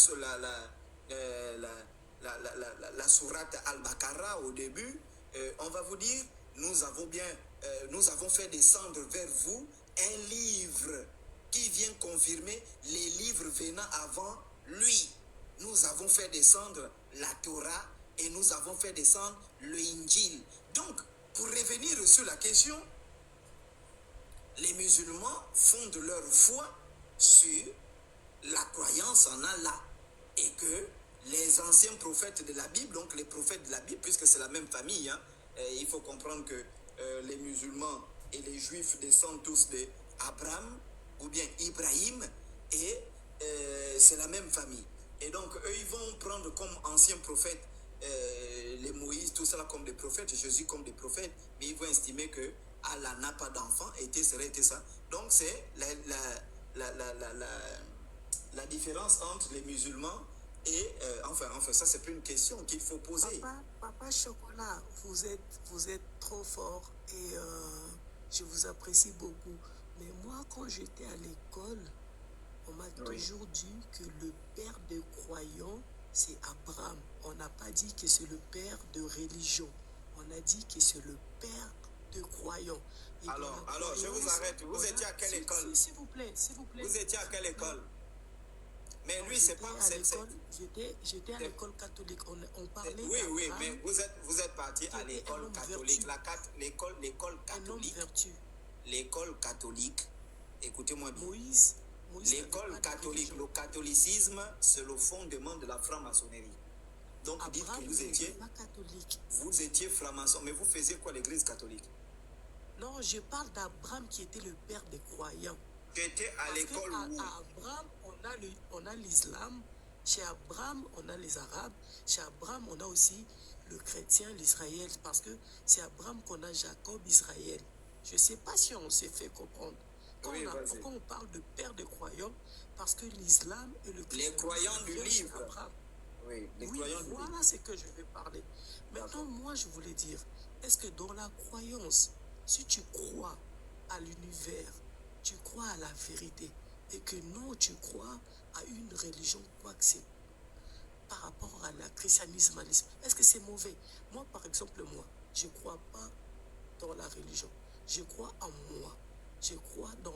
sourate Al-Baqarah au début. On va vous dire, nous avons fait descendre vers vous un livre qui vient confirmer les livres venant avant lui. Nous avons fait descendre la Torah et nous avons fait descendre le Injil. Donc, pour revenir sur la question, les musulmans fondent leur foi sur la croyance en Allah et que les anciens prophètes de la Bible, donc les prophètes de la Bible, puisque c'est la même famille, hein, il faut comprendre que les musulmans et les juifs descendent tous d'Abraham ou bien Ibrahim et c'est la même famille. Et donc eux, ils vont prendre comme anciens prophètes les Moïse, tout ça comme des prophètes, Jésus comme des prophètes, mais ils vont estimer que Allah n'a pas d'enfant, était ça. Donc c'est la différence entre les musulmans et enfin ça c'est plus une question qu'il faut poser. Papa Chocolat, vous êtes trop fort et je vous apprécie beaucoup. Mais moi, quand j'étais à l'école, on m'a toujours dit que le père des croyants, c'est Abraham. On n'a pas dit que c'est le père de religion. On a dit que c'est le père de croyants. Et alors, je vous arrête. Vous étiez à quelle école? S'il vous plaît. Vous étiez à quelle école? Mais lui, c'est pas... J'étais à l'école catholique. On parlait Oui, mais vous êtes parti à l'école catholique. L'école catholique. L'école catholique, écoutez-moi bien. Moïse l'école catholique, le catholicisme, c'est le fondement de la franc-maçonnerie. Donc dites que vous étiez franc-maçon, mais vous faisiez quoi l'église catholique? Non, je parle d'Abraham qui était le père des croyants. Qui était à l'école où? À Abraham, on a l'islam. Chez Abraham, on a les arabes. Chez Abraham, on a aussi le chrétien, l'Israël. Parce que c'est Abraham qu'on a Jacob, Israël. Je ne sais pas si on s'est fait comprendre. Pourquoi on parle de père des croyants? Parce que l'islam et le christianisme... Les croyants du livre. Oui, voilà ce que je vais parler. Maintenant, moi, je voulais dire, est-ce que dans la croyance, si tu crois à l'univers, tu crois à la vérité, et que non, tu crois à une religion, quoi que c'est, par rapport à la christianisme, est-ce que c'est mauvais? Moi, par exemple, je ne crois pas dans la religion. Je crois en moi. Je crois dans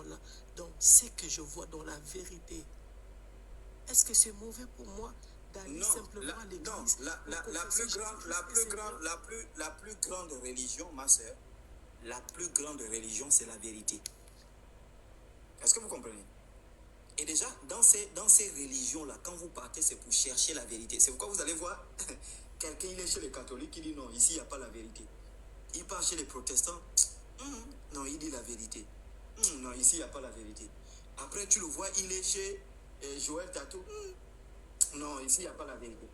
ce que je vois, dans la vérité. Est-ce que c'est mauvais pour moi d'aller simplement à l'église? Non, la plus grande religion, ma soeur, la plus grande religion, c'est la vérité. Est-ce que vous comprenez? Et déjà, dans ces religions-là, quand vous partez, c'est pour chercher la vérité. C'est pourquoi vous allez voir, quelqu'un, il est chez les catholiques, il dit non, ici, il n'y a pas la vérité. Il part chez les protestants, non, il dit la vérité. Non, ici, il n'y a pas la vérité. Après, tu le vois, il est chez Joël Tatou. Non, ici, il n'y a pas la vérité.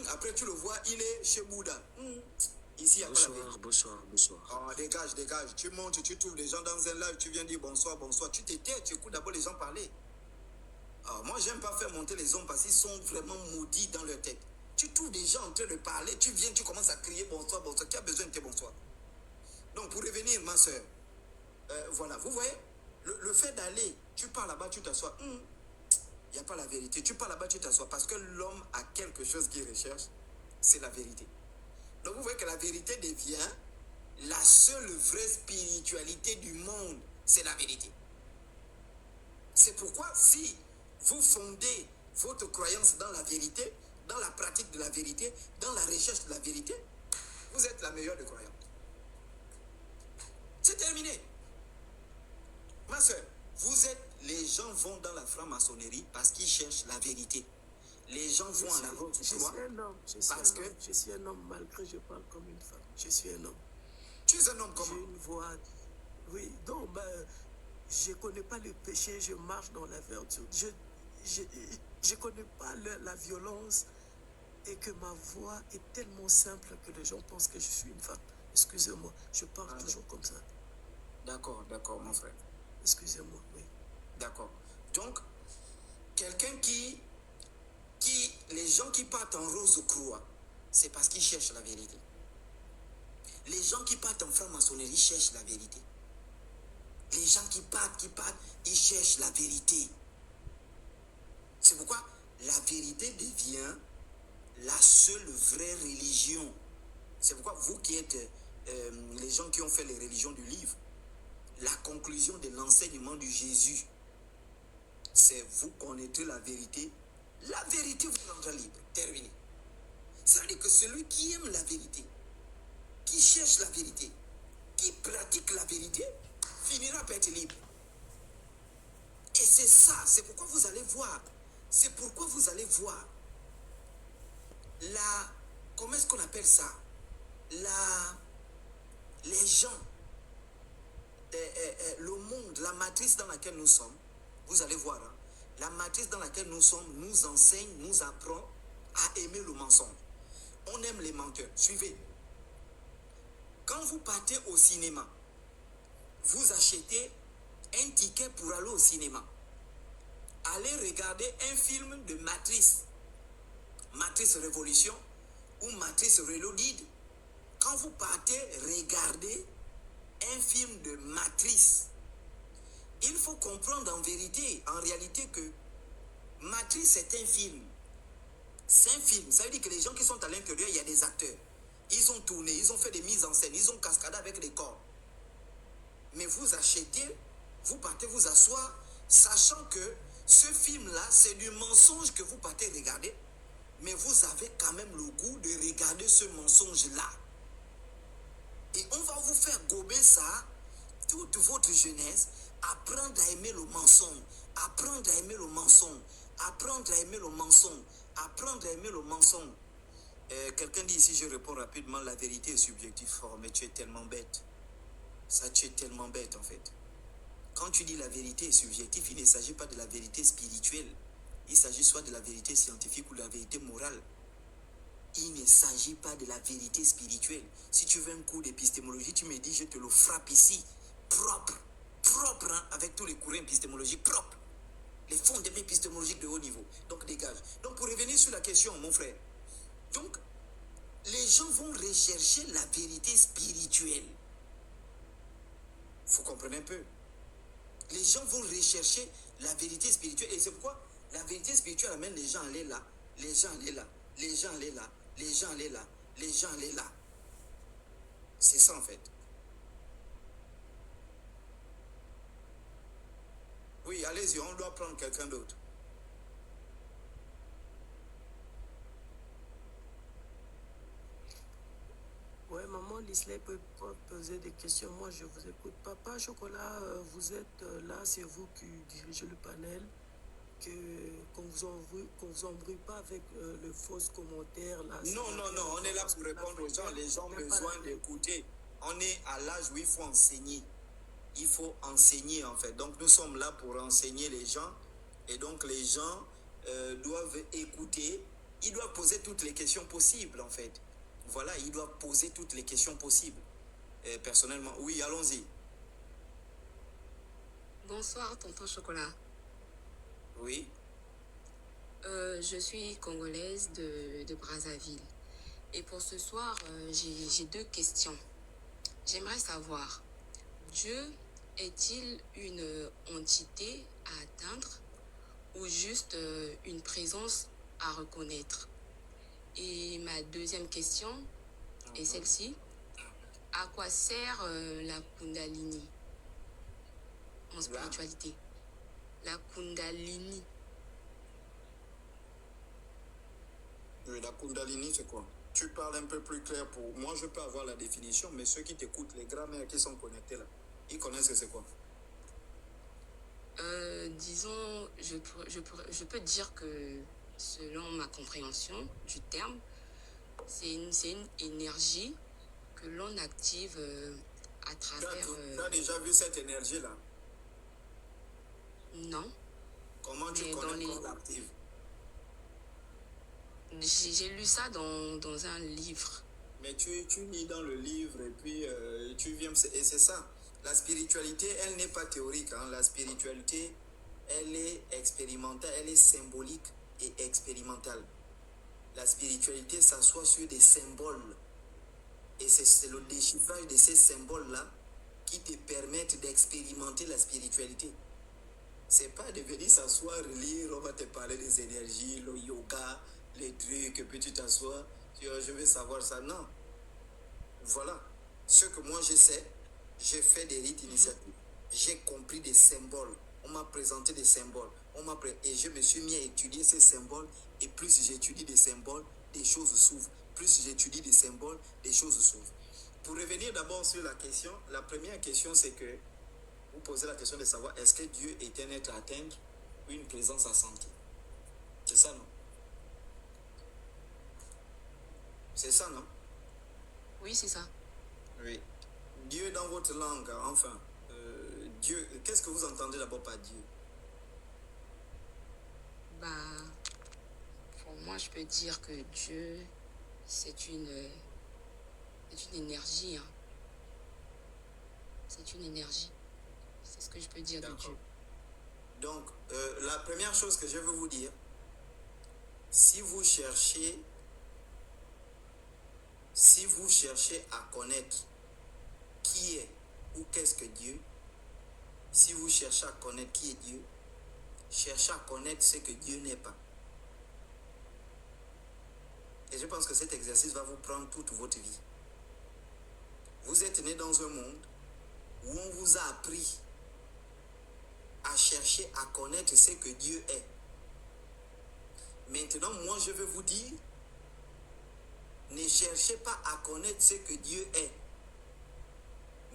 Après, tu le vois, il est chez Bouddha. Ici, il n'y a pas la vérité. Bonsoir. Oh, dégage. Tu montes, tu trouves des gens dans un live, tu viens dire bonsoir. Tu t'étais, tu écoutes d'abord les gens parler. Alors, moi, j'aime pas faire monter les hommes parce qu'ils sont vraiment maudits dans leur tête. Tu trouves des gens en train de parler, tu viens, tu commences à crier bonsoir. Qui a besoin de tes bonsoirs? Donc, pour revenir, ma soeur, voilà, vous voyez, le fait d'aller, tu pars là-bas, tu t'assois, il n'y a pas la vérité. Tu pars là-bas, tu t'assois, parce que l'homme a quelque chose qu'il recherche, c'est la vérité. Donc vous voyez que la vérité devient la seule vraie spiritualité du monde, c'est la vérité. C'est pourquoi si vous fondez votre croyance dans la vérité, dans la pratique de la vérité, dans la recherche de la vérité, vous êtes la meilleure des croyantes. C'est terminé. Ma soeur, les gens vont dans la franc-maçonnerie parce qu'ils cherchent la vérité. Les gens vont à la vôtre. Je suis un homme, malgré que je parle comme une femme. Je suis un homme. Tu es un homme comment? J'ai une voix. Oui, donc, je ne connais pas le péché, je marche dans la vertu. je connais pas la violence et que ma voix est tellement simple que les gens pensent que je suis une femme. Excusez-moi, je parle toujours comme ça. D'accord, mon frère. Excusez-moi, oui. D'accord. Donc, quelqu'un les gens qui partent en rose croix, c'est parce qu'ils cherchent la vérité. Les gens qui partent en franc-maçonnerie cherchent la vérité. Les gens qui partent, ils cherchent la vérité. C'est pourquoi la vérité devient la seule vraie religion. C'est pourquoi vous qui êtes les gens qui ont fait les religions du livre, la conclusion de l'enseignement de Jésus, c'est vous connaîtrez la vérité vous rendra libre. Terminé. Ça veut dire que celui qui aime la vérité, qui cherche la vérité, qui pratique la vérité, finira par être libre. Et c'est ça, c'est pourquoi vous allez voir. C'est pourquoi vous allez voir comment est-ce qu'on appelle ça? Les gens, le monde, la matrice dans laquelle nous sommes, vous allez voir, hein, la matrice dans laquelle nous sommes nous enseigne, nous apprend à aimer le mensonge. On aime les menteurs. Suivez. Quand vous partez au cinéma, vous achetez un ticket pour aller au cinéma. Allez regarder un film de Matrice, Matrice Révolution ou Matrice Reloaded. Quand vous partez regarder un film de Matrice, il faut comprendre en vérité, en réalité, que Matrice c'est un film. C'est un film. Ça veut dire que les gens qui sont à l'intérieur, il y a des acteurs. Ils ont tourné, ils ont fait des mises en scène, ils ont cascadé avec les corps. Mais vous achetez, vous partez vous asseoir, sachant que ce film-là, c'est du mensonge que vous partez regarder, mais vous avez quand même le goût de regarder ce mensonge-là. Et on va vous faire gober ça toute votre jeunesse, apprendre à aimer le mensonge, apprendre à aimer le mensonge, apprendre à aimer le mensonge, apprendre à aimer le mensonge. Quelqu'un dit ici, je réponds rapidement, la vérité est subjective. Oh, mais tu es tellement bête. Ça, tu es tellement bête en fait. Quand tu dis la vérité est subjective, il ne s'agit pas de la vérité spirituelle. Il s'agit soit de la vérité scientifique ou de la vérité morale. Il ne s'agit pas de la vérité spirituelle. Si tu veux un cours d'épistémologie, tu me dis, je te le frappe ici. Propre, hein, avec tous les courants épistémologiques propres. Les fondements épistémologiques de haut niveau. Donc dégage. Donc pour revenir sur la question, mon frère. Donc, les gens vont rechercher la vérité spirituelle. Faut comprendre un peu. Les gens vont rechercher la vérité spirituelle. Et c'est pourquoi la vérité spirituelle amène les gens à aller là. Les gens allaient là. Les gens allaient là. Les gens allaient là. Les gens allaient là. C'est ça en fait. Oui, allez-y, on doit prendre quelqu'un d'autre. Ouais, maman Lisley peut poser des questions. Moi, je vous écoute. Papa Chocolat, vous êtes là, c'est vous qui dirigez le panel. Qu'on vous embrouille pas avec le faux commentaire. Là, non, on est là pour répondre aux gens. Les gens ont besoin d'écouter. On est à l'âge où il faut enseigner. Il faut enseigner en fait. Donc nous sommes là pour enseigner les gens. Et donc les gens doivent écouter. Ils doivent poser toutes les questions possibles en fait. Voilà, il doit poser toutes les questions possibles. Personnellement, oui, allons-y. Bonsoir, tonton Chocolat. Oui. Je suis congolaise de Brazzaville. Et pour ce soir, j'ai deux questions. J'aimerais savoir, Dieu est-il une entité à atteindre ou juste une présence à reconnaître? Et ma deuxième question est celle-ci. À quoi sert la Kundalini en spiritualité? La Kundalini. Oui, la Kundalini, c'est quoi? Tu parles un peu plus clair pour moi. Je peux avoir la définition, mais ceux qui t'écoutent, les grands-mères qui sont connectés là, ils connaissent que c'est quoi? Disons, je peux dire que selon ma compréhension du terme, c'est une énergie que l'on active à travers... Tu as déjà vu cette énergie-là? Non. Comment tu Mais dans connais les... qu'on l'active? J'ai lu ça dans un livre. Mais tu lis dans le livre et puis tu viens... Et c'est ça. La spiritualité, elle n'est pas théorique. Hein. La spiritualité, elle est expérimentale, elle est symbolique et expérimentale. La spiritualité s'assoit sur des symboles. Et c'est le déchiffrage de ces symboles-là qui te permettent d'expérimenter la spiritualité. C'est pas de venir s'asseoir, lire, on va te parler des énergies, le yoga, les trucs, et puis tu t'assois, tu dis, je veux savoir ça. Non. Voilà. Ce que moi je sais, j'ai fait des rites initiatiques. J'ai compris des symboles. On m'a présenté des symboles. Et je me suis mis à étudier ces symboles. Et plus j'étudie des symboles, des choses s'ouvrent. Plus j'étudie des symboles, des choses s'ouvrent. Pour revenir d'abord sur la question, la première question c'est que vous posez la question de savoir est-ce que Dieu est un être à atteindre ou une présence à sentir. C'est ça, non? C'est ça, non? Oui, c'est ça. Oui. Dieu dans votre langue, enfin, Dieu, qu'est-ce que vous entendez d'abord par Dieu? Bah, pour moi, je peux dire que Dieu, c'est une énergie. Hein. C'est une énergie. C'est ce que je peux dire de Dieu. Donc, la première chose que je veux vous dire, si vous cherchez à connaître qui est ou qu'est-ce que Dieu, si vous cherchez à connaître qui est Dieu, cherchez à connaître ce que Dieu n'est pas. Et je pense que cet exercice va vous prendre toute votre vie. Vous êtes né dans un monde où on vous a appris à chercher à connaître ce que Dieu est. Maintenant, moi, je veux vous dire, ne cherchez pas à connaître ce que Dieu est,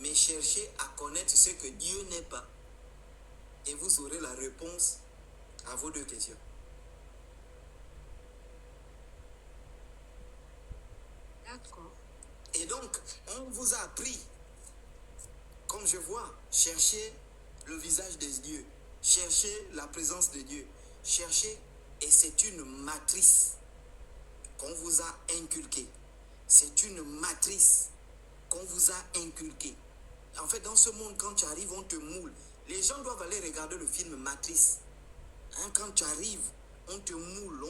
mais cherchez à connaître ce que Dieu n'est pas. Et vous aurez la réponse à vos deux questions. D'accord. Et donc, on vous a appris, comme je vois, chercher le visage de Dieu, chercher la présence de Dieu, chercher, et c'est une matrice qu'on vous a inculquée. C'est une matrice qu'on vous a inculquée. En fait, dans ce monde, quand tu arrives, on te moule. Les gens doivent aller regarder le film Matrice. Hein, quand tu arrives, on te moule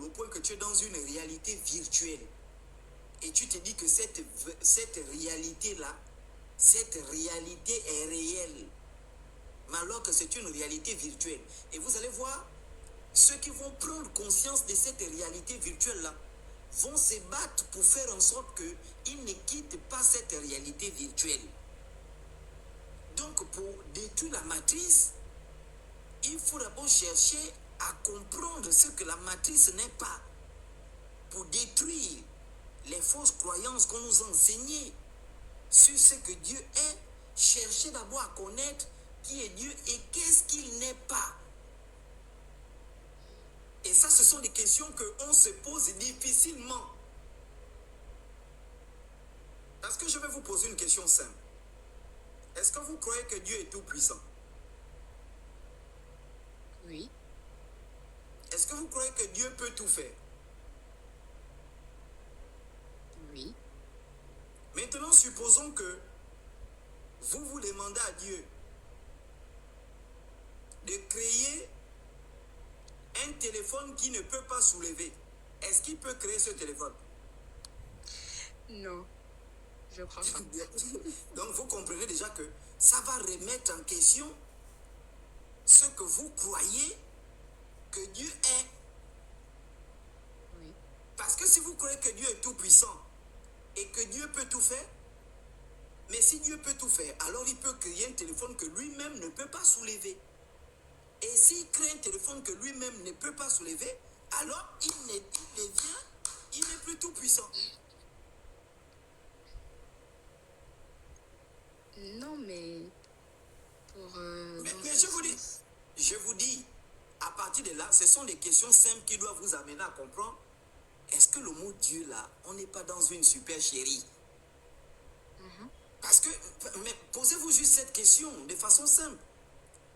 au point que tu es dans une réalité virtuelle. Et tu te dis que cette réalité-là, cette réalité est réelle. Mais alors que c'est une réalité virtuelle. Et vous allez voir, ceux qui vont prendre conscience de cette réalité virtuelle-là vont se battre pour faire en sorte qu'ils ne quittent pas cette réalité virtuelle. Donc, pour détruire la matrice, il faut d'abord chercher à comprendre ce que la matrice n'est pas. Pour détruire les fausses croyances qu'on nous a enseignées sur ce que Dieu est, chercher d'abord à connaître qui est Dieu et qu'est-ce qu'il n'est pas. Et ça, ce sont des questions qu'on se pose difficilement. Parce que je vais vous poser une question simple. Est-ce que vous croyez que Dieu est tout puissant? Oui. Est-ce que vous croyez que Dieu peut tout faire? Oui. Maintenant, supposons que vous demandez à Dieu de créer un téléphone qui ne peut pas soulever. Est-ce qu'il peut créer ce téléphone? Non, je crois pas. Donc, vous comprenez déjà que ça va remettre en question ce que vous croyez que Dieu est. Oui. Parce que si vous croyez que Dieu est tout puissant et que Dieu peut tout faire, mais si Dieu peut tout faire, alors il peut créer un téléphone que lui-même ne peut pas soulever. Et s'il crée un téléphone que lui-même ne peut pas soulever, alors il n'est plus tout puissant. Non, mais pour... mais je vous dis, à partir de là, ce sont des questions simples qui doivent vous amener à comprendre. Est-ce que le mot Dieu là, on n'est pas dans une supercherie? Parce que, mais posez-vous juste cette question de façon simple.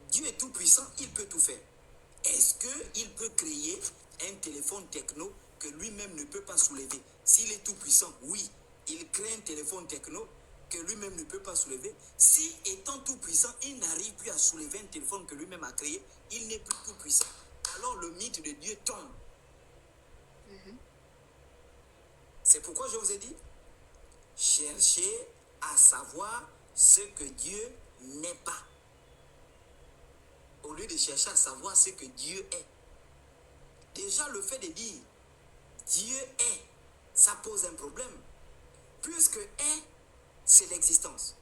Dieu est tout puissant, il peut tout faire. est-ce qu'il peut créer un téléphone techno que lui-même ne peut pas soulever? S'il est tout puissant, oui, il crée un téléphone techno que lui-même ne peut pas soulever. Si, étant tout puissant, il n'arrive plus à soulever un téléphone que lui-même a créé, il n'est plus tout puissant. Alors le mythe de Dieu tombe. C'est pourquoi je vous ai dit, cherchez à savoir ce que Dieu n'est pas, au lieu de chercher à savoir ce que Dieu est. Déjà, le fait de dire Dieu est, ça pose un problème, puisque est, c'est l'existence.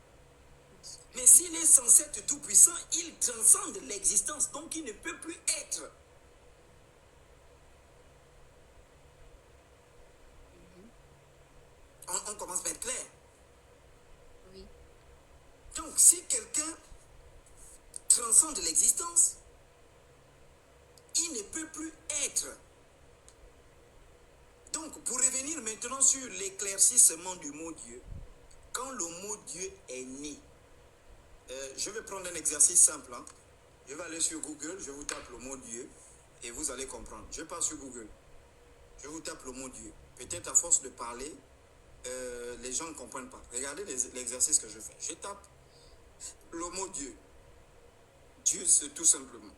Mais s'il est censé être tout puissant, il transcende l'existence, donc il ne peut plus être. On commence par être clair. Oui. Donc, si quelqu'un transcende l'existence, il ne peut plus être. Donc, pour revenir maintenant sur l'éclaircissement du mot Dieu, quand le mot Dieu est né, je vais prendre un exercice simple. Hein. Je vais aller sur Google, je vous tape le mot Dieu et vous allez comprendre. Je pars sur Google, je vous tape le mot Dieu. Peut-être à force de parler, les gens ne comprennent pas. Regardez l'exercice que je fais. Je tape le mot Dieu. Dieu, c'est tout simplement.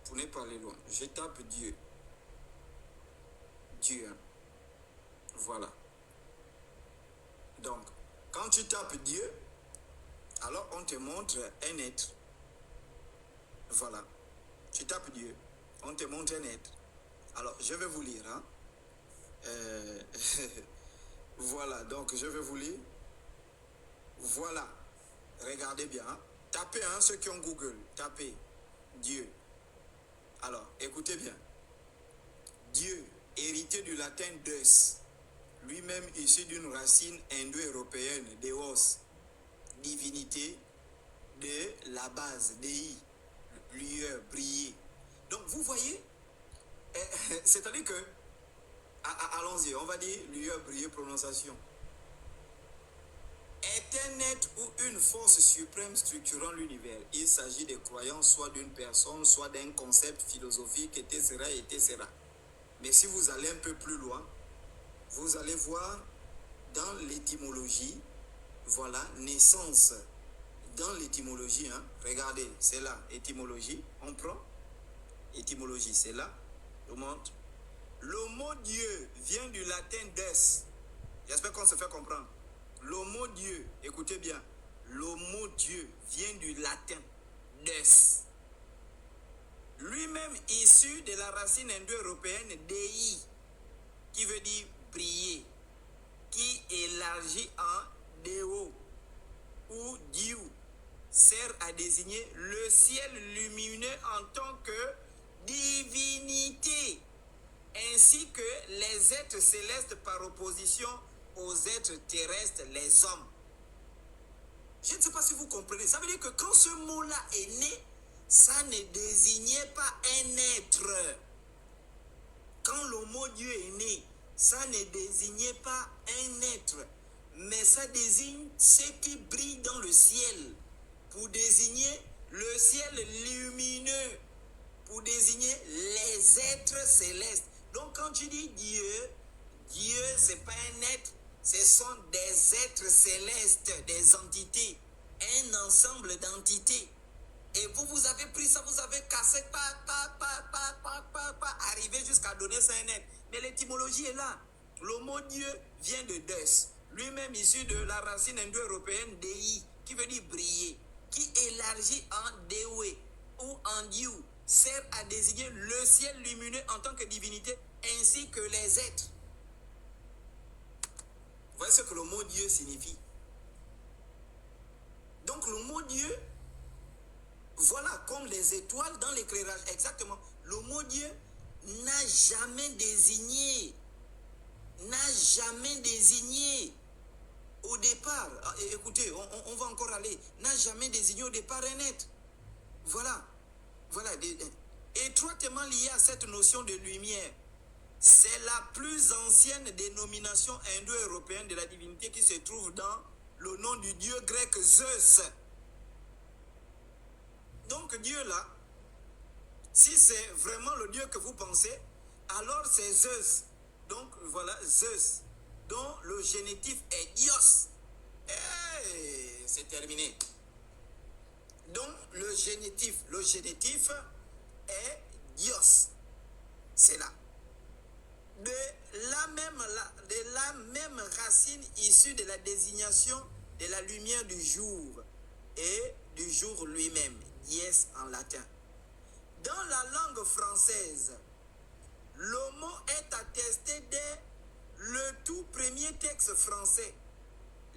Pour ne pas aller loin. Je tape Dieu. Dieu. Hein. Voilà. Donc, quand tu tapes Dieu, alors on te montre un être. Voilà. Tu tapes Dieu, on te montre un être. Alors, je vais vous lire. Hein. Voilà, donc je vais vous lire. Voilà. Regardez bien. Hein. Tapez, hein, ceux qui ont Google. Tapez Dieu. Alors, écoutez bien. Dieu, hérité du latin deus, lui-même issu d'une racine indo-européenne, Deos, divinité de la base, Dei, lueur, briller. Donc, vous voyez, c'est-à-dire que, allons-y, on va dire lueur, briller, prononciation. Est un être ou une force suprême structurant l'univers. Il s'agit de croyances soit d'une personne, soit d'un concept philosophique, etc., etc. Mais si vous allez un peu plus loin, vous allez voir dans l'étymologie, voilà, naissance. Dans l'étymologie, hein, regardez, c'est là, étymologie, on prend, étymologie, c'est là, je vous montre. Le mot Dieu vient du latin des. J'espère qu'on se fait comprendre. Le mot Dieu, écoutez bien, le mot Dieu vient du latin des. Lui-même issu de la racine indo-européenne Dei, qui veut dire briller, qui élargit en Deo ou Dieu, sert à désigner le ciel lumineux en tant que divinité, ainsi que les êtres célestes par opposition aux êtres terrestres, les hommes. Je ne sais pas si vous comprenez. Ça veut dire que quand ce mot-là est né, ça ne désignait pas un être. Quand le mot Dieu est né, ça ne désignait pas un être, mais ça désigne ce qui brille dans le ciel, pour désigner le ciel lumineux, pour désigner les êtres célestes. Donc quand tu dis Dieu, Dieu c'est pas un être, ce sont des êtres célestes, des entités, un ensemble d'entités. Et vous avez pris ça, vous avez cassé, arrivé jusqu'à donner ça à un être. Mais l'étymologie est là. Le mot Dieu vient de Deus, lui-même issu de la racine indo-européenne Dei, qui veut dire briller, qui élargit en Dewe ou en Dieu, sert à désigner le ciel lumineux en tant que divinité, ainsi que les êtres. Vous voyez ce que le mot Dieu signifie? Donc le mot Dieu, voilà, comme les étoiles dans l'éclairage, exactement. Le mot Dieu n'a jamais désigné au départ, écoutez, on va encore aller, n'a jamais désigné au départ un être. Voilà, étroitement lié à cette notion de lumière. C'est la plus ancienne dénomination indo-européenne de la divinité qui se trouve dans le nom du dieu grec Zeus. Donc Dieu là, Si c'est vraiment le Dieu que vous pensez, alors c'est Zeus. Donc voilà, Zeus, dont le génitif est Dios. Hey, c'est terminé. Donc le génitif est Dios. C'est là. De la même racine issue de la désignation de la lumière du jour et du jour lui-même, dies en latin. Dans la langue française, le mot est attesté dès le tout premier texte français,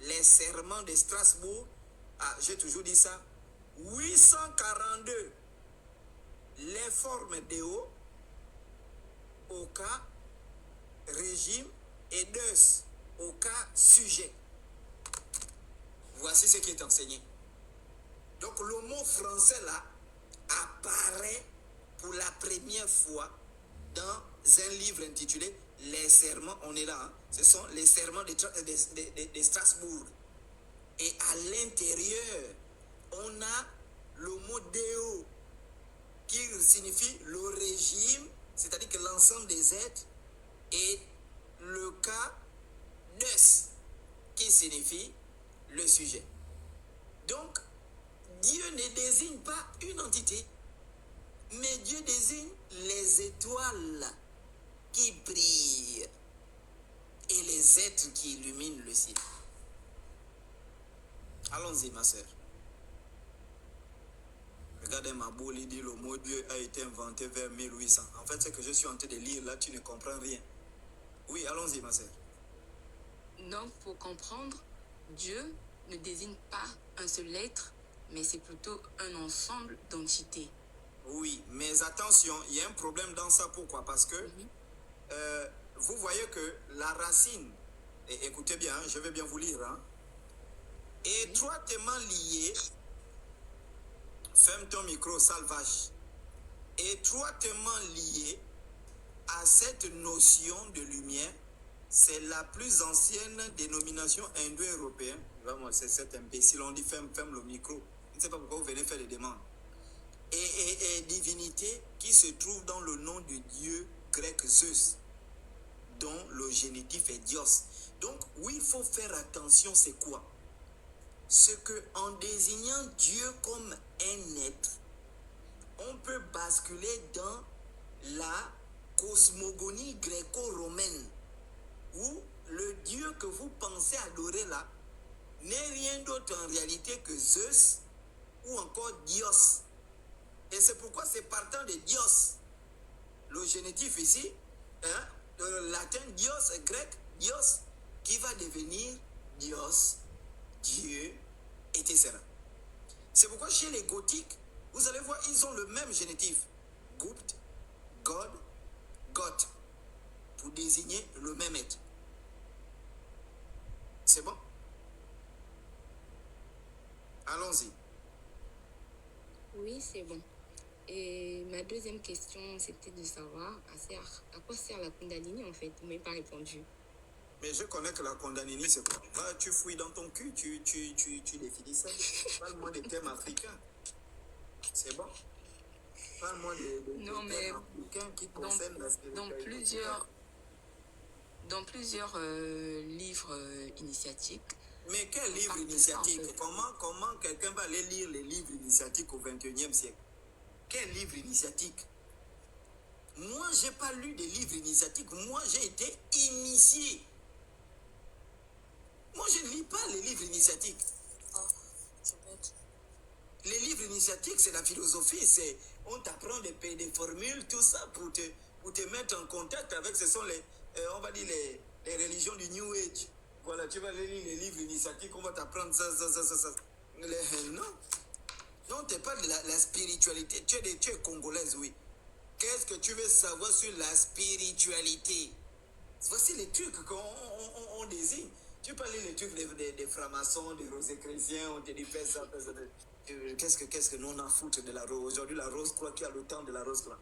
les Serments de Strasbourg, j'ai toujours dit ça, 842, les formes Deo, au cas régime et Deus, au cas sujet. Voici ce qui est enseigné. Donc le mot français là apparaît pour la première fois dans un livre intitulé Les Serments, on est là, hein? Ce sont les Serments de Strasbourg. Et à l'intérieur, on a le mot Deo, qui signifie le régime, c'est-à-dire que l'ensemble des êtres, et le cas Deus, qui signifie le sujet. Donc, Dieu ne désigne pas une entité, mais Dieu désigne les étoiles qui brillent et les êtres qui illuminent le ciel. Allons-y, ma sœur. Regardez ma boule, il dit le mot Dieu a été inventé vers 1800. En fait, ce que je suis en train de lire là, tu ne comprends rien. Oui, allons-y, ma sœur. Donc, pour comprendre, Dieu ne désigne pas un seul être, mais c'est plutôt un ensemble d'entités. Oui, mais attention, il y a un problème dans ça. Pourquoi? Parce que vous voyez que la racine, et écoutez bien, je vais bien vous lire, hein, étroitement liée, ferme ton micro, sale vache, étroitement liée à cette notion de lumière, c'est la plus ancienne dénomination indo-européenne. Vraiment, c'est cet imbécile, on dit ferme le micro. Je ne sais pas pourquoi vous venez faire des demandes. Et divinité qui se trouve dans le nom du dieu grec Zeus, dont le génitif est Dios. Donc, oui, il faut faire attention, c'est quoi? Ce que en désignant Dieu comme un être, on peut basculer dans la cosmogonie gréco-romaine, où le Dieu que vous pensez adorer là n'est rien d'autre en réalité que Zeus ou encore Dios. Et c'est pourquoi c'est partant de Dios. Le génitif ici, hein, le latin Dios, grec Dios, qui va devenir Dios, Dieu, etc. C'est pourquoi chez les gothiques, vous allez voir, ils ont le même génitif. Gupt, God, Goth, pour désigner le même être. C'est bon? Allons-y. Oui, c'est bon. Et ma deuxième question, c'était de savoir à quoi sert la Kundalini en fait. Vous ne m'avez pas répondu. Mais je connais que la Kundalini, c'est quoi? Bah, tu fouilles dans ton cul, tu définis ça. Parle-moi des thèmes africains. C'est bon? Parle-moi des non, mais thèmes africains qui concernent la spiritualité. Dans plusieurs livres initiatiques. Mais quel livre initiatique? En fait. Comment quelqu'un va aller lire les livres initiatiques au XXIe siècle? Quel livre initiatique? Moi, je n'ai pas lu des livres initiatiques. Moi, j'ai été initié. Moi, je ne lis pas les livres initiatiques. Les livres initiatiques, c'est la philosophie. On t'apprend des formules, tout ça, pour te mettre en contact avec, ce sont on va dire les religions du New Age. Voilà, tu vas lire les livres initiatiques, on va t'apprendre ça. Non, tu n'es pas de la spiritualité. Tu es congolaise, oui. Qu'est-ce que tu veux savoir sur la spiritualité? Voici les trucs qu'on désigne. Tu peux lire les trucs des francs-maçons, des rosicruciens, on te dit fais ça. Qu'est-ce que nous on en fout de la rose? Aujourd'hui, la rose croix, qui a le temps de la rose croix?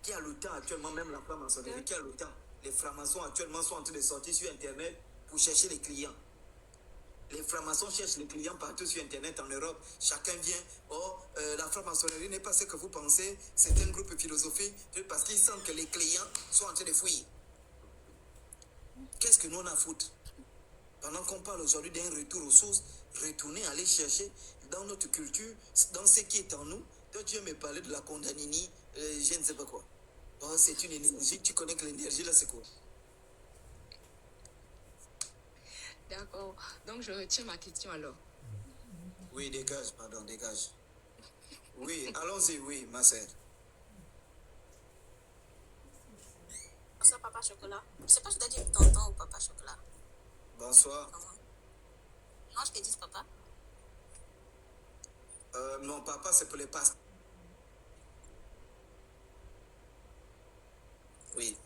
Qui a le temps actuellement, même la franc-maçonnerie, qui a le temps? Les francs-maçons actuellement sont en train de sortir sur Internet pour chercher les clients. Les francs-maçons cherchent les clients partout sur Internet en Europe. Chacun vient. Oh, la franc-maçonnerie n'est pas ce que vous pensez. C'est un groupe philosophique. Parce qu'ils sentent que les clients sont en train de fuir. Qu'est-ce que nous on a à foutre? Pendant qu'on parle aujourd'hui d'un retour aux sources, retourner, aller chercher dans notre culture, dans ce qui est en nous. Toi, tu veux me parler de la condamnini, je ne sais pas quoi. Oh, c'est une énergie. Tu connais que l'énergie, là, c'est quoi? D'accord. Donc, je retire ma question alors. Oui, dégage, pardon, dégage. Oui, allons-y, oui, ma sœur. Bonsoir, Papa Chocolat. Je sais pas si tu as dit tonton ou Papa Chocolat. Bonsoir. Moi, je te dis papa. Non, papa, c'est pour les passes. Oui.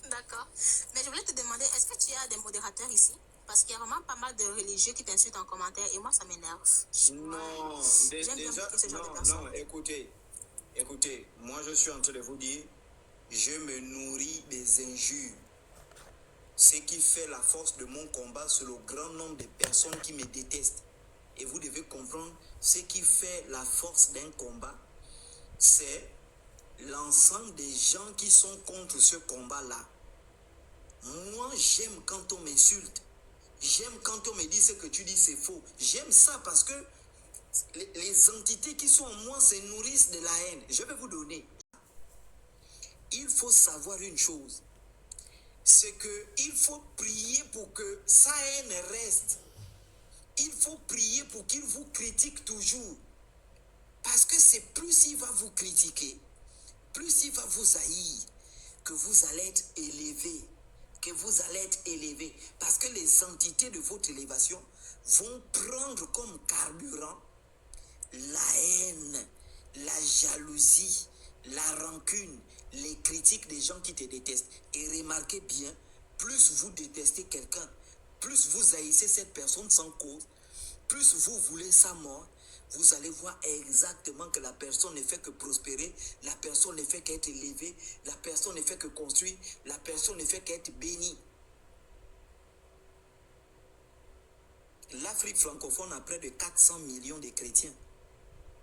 D'accord. Mais je voulais te demander, est-ce que tu as des modérateurs ici? Parce qu'il y a vraiment pas mal de religieux qui t'insultent en commentaire et moi, ça m'énerve. Non, J'aime bien déjà, bloquer ce genre de personnes. non, écoutez, moi je suis en train de vous dire, je me nourris des injures. Ce qui fait la force de mon combat, c'est le grand nombre de personnes qui me détestent. Et vous devez comprendre, ce qui fait la force d'un combat, c'est l'ensemble des gens qui sont contre ce combat-là. Moi, j'aime quand on m'insulte. J'aime quand on me dit ce que tu dis, c'est faux. J'aime ça parce que les entités qui sont en moi se nourrissent de la haine. Je vais vous donner. Il faut savoir une chose. C'est qu'il faut prier pour que sa haine reste. Il faut prier pour qu'il vous critique toujours. Parce que c'est plus il va vous critiquer, plus il va vous haïr, que vous allez être élevé. Que vous allez être élevé. Parce que les entités de votre élévation vont prendre comme carburant la haine, la jalousie, la rancune, les critiques des gens qui te détestent. Et remarquez bien, plus vous détestez quelqu'un, plus vous haïssez cette personne sans cause, plus vous voulez sa mort, vous allez voir exactement que la personne ne fait que prospérer, la personne ne fait qu'être élevée, la personne ne fait que construire, la personne ne fait qu'être bénie. L'Afrique francophone a près de 400 millions de chrétiens.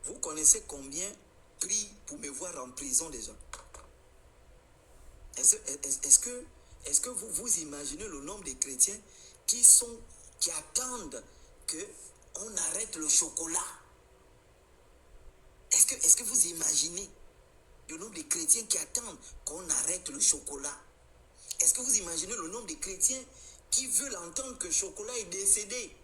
Vous connaissez combien prient pour me voir en prison déjà? Est-ce que vous imaginez le nombre de chrétiens qui attendent qu'on arrête le chocolat? Est-ce que vous imaginez le nombre de chrétiens qui attendent qu'on arrête le chocolat? Est-ce que vous imaginez le nombre de chrétiens qui veulent entendre que le chocolat est décédé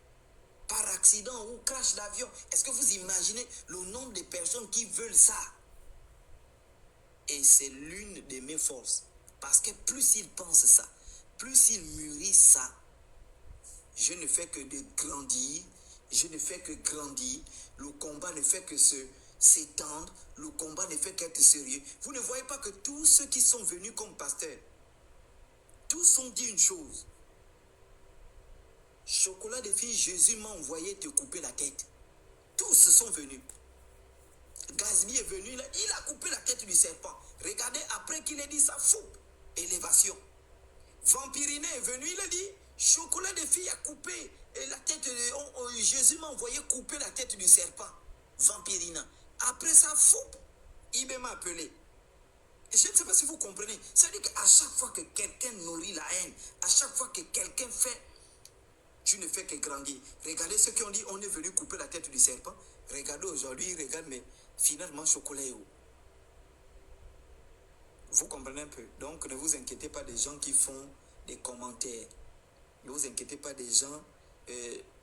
par accident ou crash d'avion? Est-ce que vous imaginez le nombre de personnes qui veulent ça? Et c'est l'une de mes forces. Parce que plus ils pensent ça, plus ils mûrissent ça, je ne fais que de grandir, je ne fais que grandir, le combat ne fait que s'étendre, le combat ne fait qu'être sérieux. Vous ne voyez pas que tous ceux qui sont venus comme pasteurs, tous ont dit une chose. Chocolat de fille, Jésus m'a envoyé te couper la tête. Tous sont venus. Gazmi est venu, il a coupé la tête du serpent. Regardez, après qu'il ait dit ça, fou, élévation. Vampirine est venu, il a dit, chocolat de fille a coupé la tête, Jésus m'a envoyé couper la tête du serpent. Vampirina. Après ça, fou, il m'a appelé. Je ne sais pas si vous comprenez. Ça veut dire qu'à chaque fois que quelqu'un nourrit la haine, à chaque fois que quelqu'un fait, tu ne fais que grandir. Regardez ceux qui ont dit, on est venu couper la tête du serpent. Regardez aujourd'hui, regarde, mais finalement, chocolat est où? Vous comprenez un peu. Donc, ne vous inquiétez pas des gens qui font des commentaires. Ne vous inquiétez pas des gens.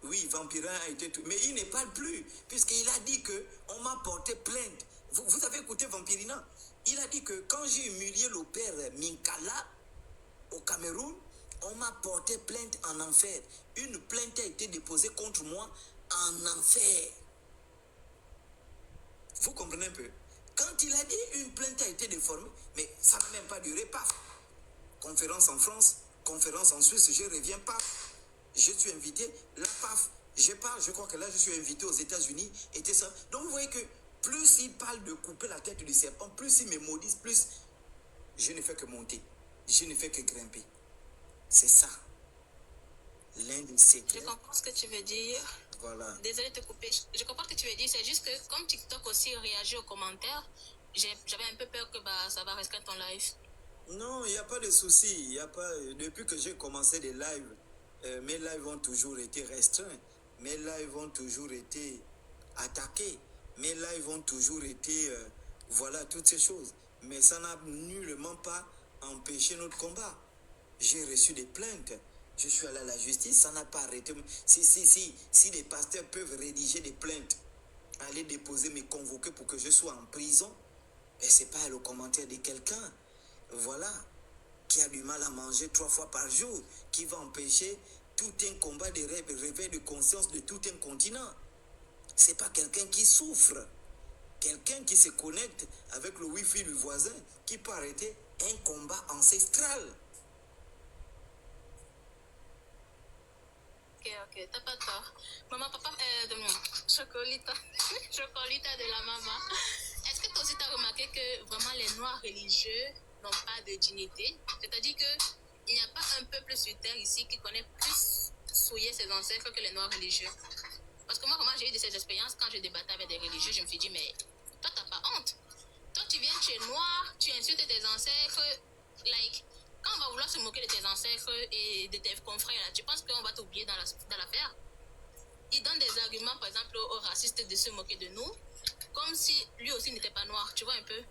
Oui, Vampirin a été tout. Mais il ne parle plus, puisqu'il a dit qu'on m'a porté plainte. Vous avez écouté Vampirina? Il a dit que quand j'ai humilié le père Minkala au Cameroun, on m'a porté plainte en enfer. Une plainte a été déposée contre moi en enfer. Vous comprenez un peu? Quand il a dit une plainte a été déformée, mais ça n'a même pas duré, paf. Conférence en France, conférence en Suisse, je reviens, paf. Je suis invité, là, paf. Je pars, je crois que là, je suis invité aux États-Unis, et tout ça. Donc, vous voyez que plus il parle de couper la tête du serpent, plus il me maudit, plus je ne fais que monter. Je ne fais que grimper. C'est ça. l'un des Je secrets. comprends ce que tu veux dire. Voilà. Désolée de te couper. Je comprends ce que tu veux dire. C'est juste que comme TikTok aussi réagit aux commentaires, j'avais un peu peur que ça va restreindre ton live. Non, il n'y a pas de souci. Il y a pas, depuis que j'ai commencé les lives, mes lives ont toujours été restreints. Mes lives ont toujours été attaqués. Mes lives ont toujours été... voilà, toutes ces choses. Mais ça n'a nullement pas empêché notre combat. J'ai reçu des plaintes. Je suis allé à la justice. Ça n'a pas arrêté. Si les pasteurs peuvent rédiger des plaintes, aller déposer, me convoquer pour que je sois en prison, mais ce n'est pas le commentaire de quelqu'un, voilà, qui a du mal à manger 3 fois par jour, qui va empêcher tout un combat de réveil de conscience de tout un continent. Ce n'est pas quelqu'un qui souffre. Quelqu'un qui se connecte avec le Wi-Fi du voisin, qui peut arrêter un combat ancestral. Ok, t'as pas tort. Maman, papa, Chocolita, Chocolita de la maman. Est-ce que toi aussi t'as remarqué que vraiment les noirs religieux n'ont pas de dignité? C'est-à-dire qu'il n'y a pas un peuple sur terre ici qui connaît plus souiller ses ancêtres que les noirs religieux. Parce que moi, comment j'ai eu de ces expériences quand je débattais avec des religieux, je me suis dit, mais toi, t'as pas honte. Toi, tu viens chez noir, tu insultes tes ancêtres, like... Quand on va vouloir se moquer de tes ancêtres et de tes confrères, là, tu penses qu'on va t'oublier dans l'affaire? Il donne des arguments, par exemple, aux racistes de se moquer de nous, comme si lui aussi n'était pas noir, tu vois un peu.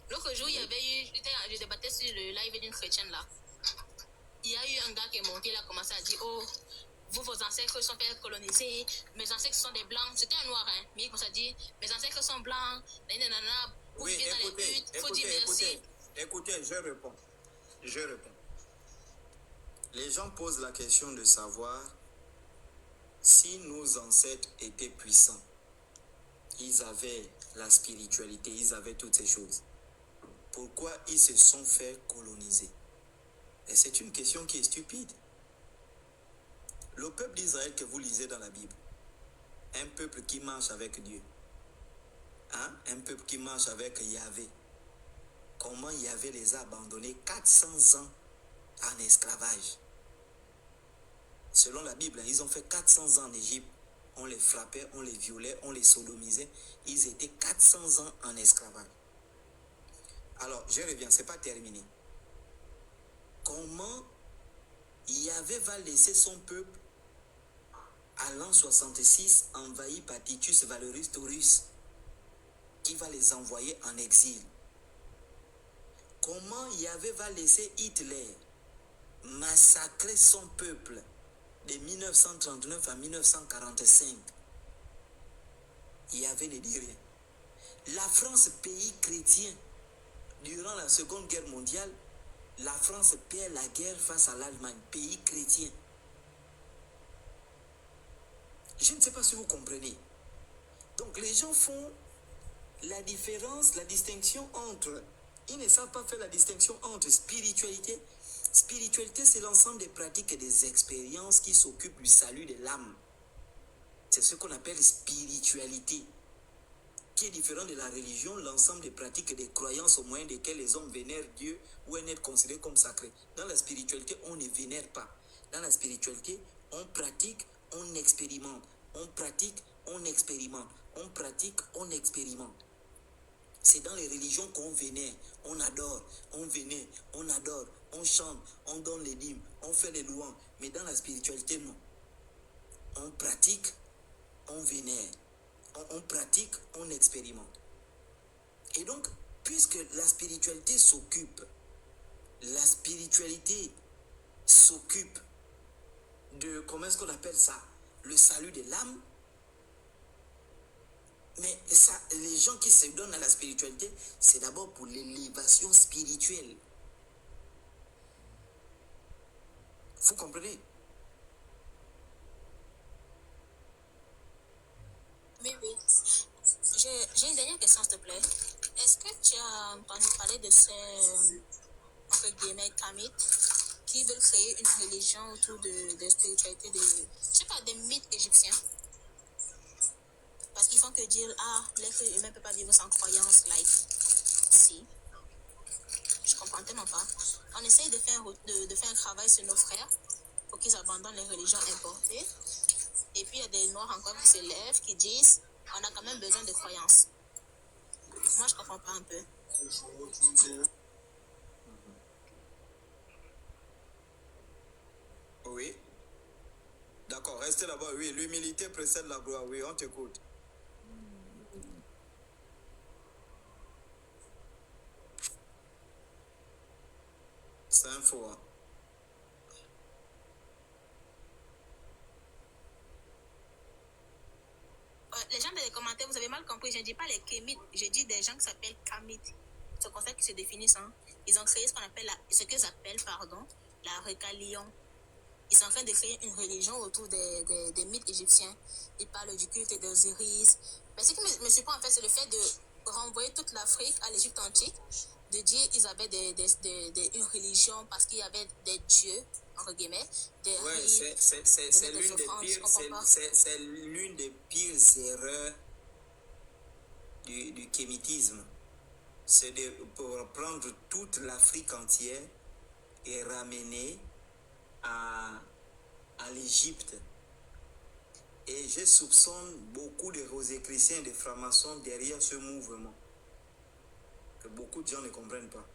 L'autre jour, il y avait eu, je débattais sur le live d'une chrétienne là. Il y a eu un gars qui est monté, il a commencé à dire, oh, vous, vos ancêtres sont fait coloniser, mes ancêtres sont des blancs. C'était un noir, hein, mais il commence à dire, mes ancêtres sont blancs, nanana, vous vivez dans les huttes, faut dire merci. Écoutez, je réponds. Les gens posent la question de savoir si nos ancêtres étaient puissants. Ils avaient la spiritualité, ils avaient toutes ces choses. Pourquoi ils se sont fait coloniser? Et c'est une question qui est stupide. Le peuple d'Israël que vous lisez dans la Bible, un peuple qui marche avec Dieu, hein? Un peuple qui marche avec Yahvé, comment Yahvé les a abandonnés 400 ans en esclavage. Selon la Bible, ils ont fait 400 ans en Égypte. On les frappait, on les violait, on les sodomisait. Ils étaient 400 ans en esclavage. Alors, je reviens, ce n'est pas terminé. Comment Yahvé va laisser son peuple à l'an 66 envahi par Titus Valerius Taurus, qui va les envoyer en exil? Comment Yahvé va laisser Hitler massacrer son peuple de 1939 à 1945? Yahvé ne dit rien. La France, pays chrétien, durant la Seconde Guerre mondiale, la France perd la guerre face à l'Allemagne, pays chrétien. Je ne sais pas si vous comprenez. Donc les gens font la différence, la distinction entre... Ils ne savent pas faire la distinction entre spiritualité. Spiritualité, c'est l'ensemble des pratiques et des expériences qui s'occupent du salut de l'âme. C'est ce qu'on appelle spiritualité, qui est différent de la religion, l'ensemble des pratiques et des croyances au moyen desquelles les hommes vénèrent Dieu ou un être considéré comme sacré. Dans la spiritualité, on ne vénère pas. Dans la spiritualité, on pratique, on expérimente. On pratique, on expérimente. On pratique, on expérimente. C'est dans les religions qu'on vénère, on adore, on vénère, on adore, on chante, on donne les dîmes, on fait les louanges. Mais dans la spiritualité, non. On pratique, on vénère. On pratique, on expérimente. Et donc, puisque la spiritualité s'occupe de, comment est-ce qu'on appelle ça, le salut de l'âme, mais ça, les gens qui se donnent à la spiritualité, c'est d'abord pour l'élévation spirituelle. Vous comprenez? Oui. J'ai une dernière question, s'il te plaît. Est-ce que tu as entendu parler de ces, entre guillemets, kamites qui veulent créer une religion autour de spiritualité, je sais pas, des mythes égyptiens? Parce qu'ils font que dire, l'être humain ne peut pas vivre sans croyance, like, si. Je comprends tellement pas. On essaye de faire un travail sur nos frères, pour qu'ils abandonnent les religions importées. Et puis il y a des Noirs encore qui se lèvent, qui disent on a quand même besoin de croyances. Moi, je comprends pas un peu. Oui. D'accord, restez là-bas. Oui, l'humilité précède la gloire. Oui, on t'écoute. C'est un faux. Hein. Les gens dans les commentaires, vous avez mal compris. Je ne dis pas les Kémites, je dis des gens qui s'appellent Kamites. C'est comme ça qu'ils se définissent. Hein. Ils ont créé ce qu'ils appellent la rébellion. Ils sont en train de créer une religion autour des mythes égyptiens. Ils parlent du culte d'Osiris. Mais ce qui me surprend, en fait, c'est le fait de renvoyer toute l'Afrique à l'Égypte antique, de dire qu'ils avaient une religion parce qu'il y avait des dieux, entre guillemets, des rites, c'est l'une des pires erreurs du kémitisme. C'est de prendre toute l'Afrique entière et ramener à l'Égypte. Et je soupçonne beaucoup de rosicruciens et de francs-maçons derrière ce mouvement, que beaucoup de gens ne comprennent pas.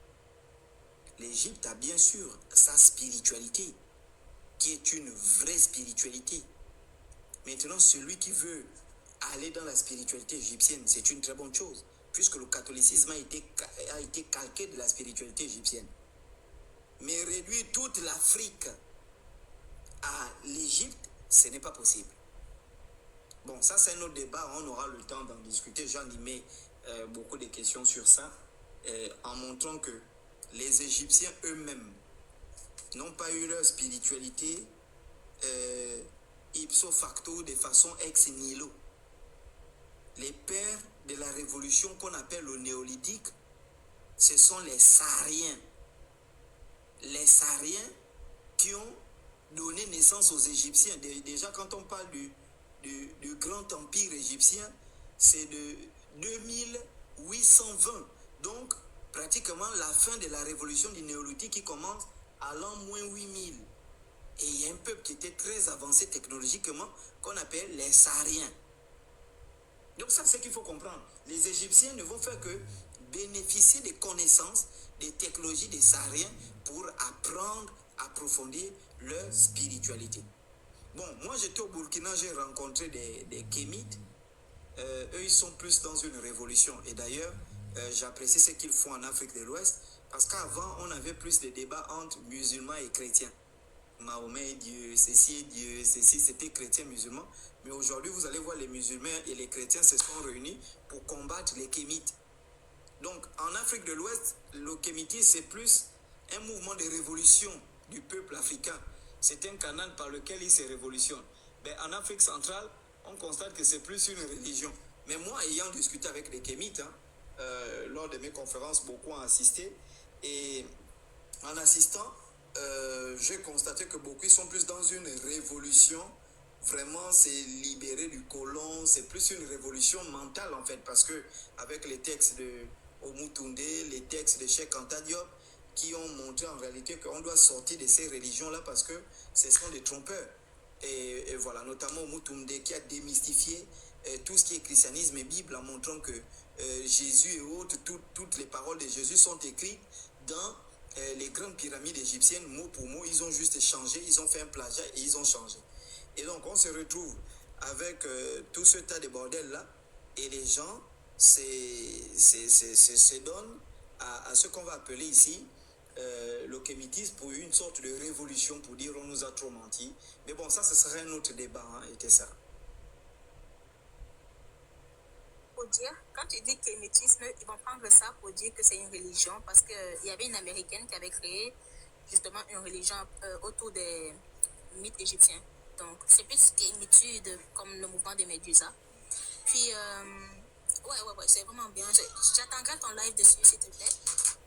L'Égypte a bien sûr sa spiritualité, qui est une vraie spiritualité. Maintenant, celui qui veut aller dans la spiritualité égyptienne, c'est une très bonne chose, puisque le catholicisme a été calqué de la spiritualité égyptienne. Mais réduire toute l'Afrique à l'Égypte, ce n'est pas possible. Bon, ça c'est un autre débat, on aura le temps d'en discuter. J'ai animé beaucoup de questions sur ça, en montrant que les Égyptiens eux-mêmes n'ont pas eu leur spiritualité ipso facto, de façon ex nihilo. Les pères de la révolution qu'on appelle le néolithique, ce sont les Sahariens. Les Sahariens qui ont donné naissance aux Égyptiens. Déjà, quand on parle du grand empire égyptien, c'est de 2820. Donc, pratiquement la fin de la révolution du néolithique qui commence à l'an moins 8000. Et il y a un peuple qui était très avancé technologiquement qu'on appelle les Sahariens. Donc ça, c'est ce qu'il faut comprendre. Les Égyptiens ne vont faire que bénéficier des connaissances, des technologies des Sahariens pour apprendre, approfondir leur spiritualité. Bon, moi j'étais au Burkina, j'ai rencontré des Kémites. Eux, ils sont plus dans une révolution. Et d'ailleurs, j'apprécie ce qu'ils font en Afrique de l'Ouest, parce qu'avant, on avait plus de débats entre musulmans et chrétiens. Mahomet, Dieu, ceci, c'était chrétien-musulman. Mais aujourd'hui, vous allez voir, les musulmans et les chrétiens se sont réunis pour combattre les Kémites. Donc, en Afrique de l'Ouest, le kémitisme, c'est plus un mouvement de révolution du peuple africain. C'est un canal par lequel il se révolutionne. Mais en Afrique centrale, on constate que c'est plus une religion. Mais moi, ayant discuté avec les Kémites, lors de mes conférences, beaucoup ont assisté. Et en assistant, j'ai constaté que beaucoup ils sont plus dans une révolution. Vraiment, c'est libérer du colon. C'est plus une révolution mentale, en fait. Parce que avec les textes de Oumou-Toundé, les textes de Cheikh Anta Diop, qui ont montré en réalité qu'on doit sortir de ces religions-là parce que ce sont des trompeurs. Et voilà, notamment Oumou-Toundé qui a démystifié tout ce qui est christianisme et Bible en montrant que Jésus et autres, toutes les paroles de Jésus sont écrites dans les grandes pyramides égyptiennes, mot pour mot. Ils ont juste changé, ils ont fait un plagiat et ils ont changé. Et donc on se retrouve avec tout ce tas de bordel-là et les gens se donnent à ce qu'on va appeler ici le kémitisme pour une sorte de révolution, pour dire on nous a trop menti. Mais bon, ça, ce serait un autre débat, hein, et ça. Pour dire, quand tu dis kémitisme, ils vont prendre ça pour dire que c'est une religion, parce qu'il y avait une Américaine qui avait créé justement une religion autour des mythes égyptiens. Donc, c'est plus kémitude, comme le mouvement de Médusa. Puis, ouais, c'est vraiment bien. J'attendrai ton live dessus, s'il te plaît.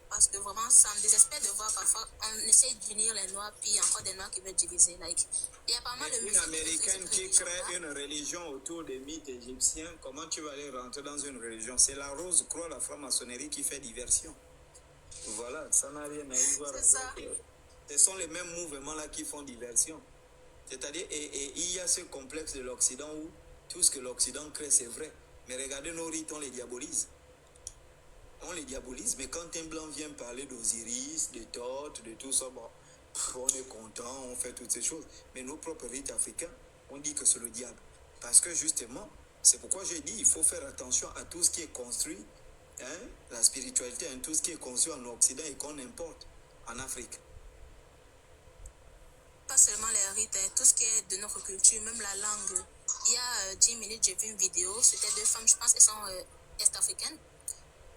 Parce que vraiment, ça me désespère de voir parfois, on essaie d'unir les Noirs, puis il y a encore des Noirs qui veulent diviser. Like, il y a pas mal de une Américaine qui crée une religion autour des mythes égyptiens, comment tu vas aller rentrer dans une religion? C'est la rose croix, la franc-maçonnerie qui fait diversion. Voilà, ça n'a rien à y voir. C'est ça. Ce sont les mêmes mouvements-là qui font diversion. C'est-à-dire, et il y a ce complexe de l'Occident où tout ce que l'Occident crée, c'est vrai. Mais regardez nos rites, on les diabolise. On les diabolise, mais quand un blanc vient parler d'Osiris, de Thoth, de tout ça, bon, on est content, on fait toutes ces choses. Mais nos propres rites africains, on dit que c'est le diable. Parce que justement, c'est pourquoi j'ai dit, il faut faire attention à tout ce qui est construit, hein, la spiritualité, hein, tout ce qui est construit en Occident et qu'on importe en Afrique. Pas seulement les rites, hein, tout ce qui est de notre culture, même la langue. Il y a 10 minutes, j'ai vu une vidéo, c'était deux femmes, je pense qu'elles sont est-africaines.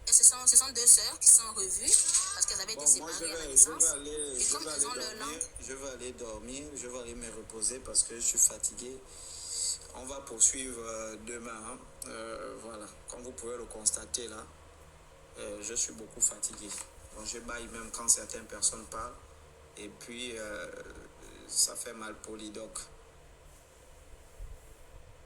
Et ce sont deux sœurs qui sont revues parce qu'elles avaient été séparées à la naissance. Et comme elles ont leur langue. Je vais aller dormir, je vais aller me reposer parce que je suis fatigué. On va poursuivre demain. Hein. Voilà, comme vous pouvez le constater là, je suis beaucoup fatigué. Donc je baille même quand certaines personnes parlent. Et puis, ça fait mal pour les docs.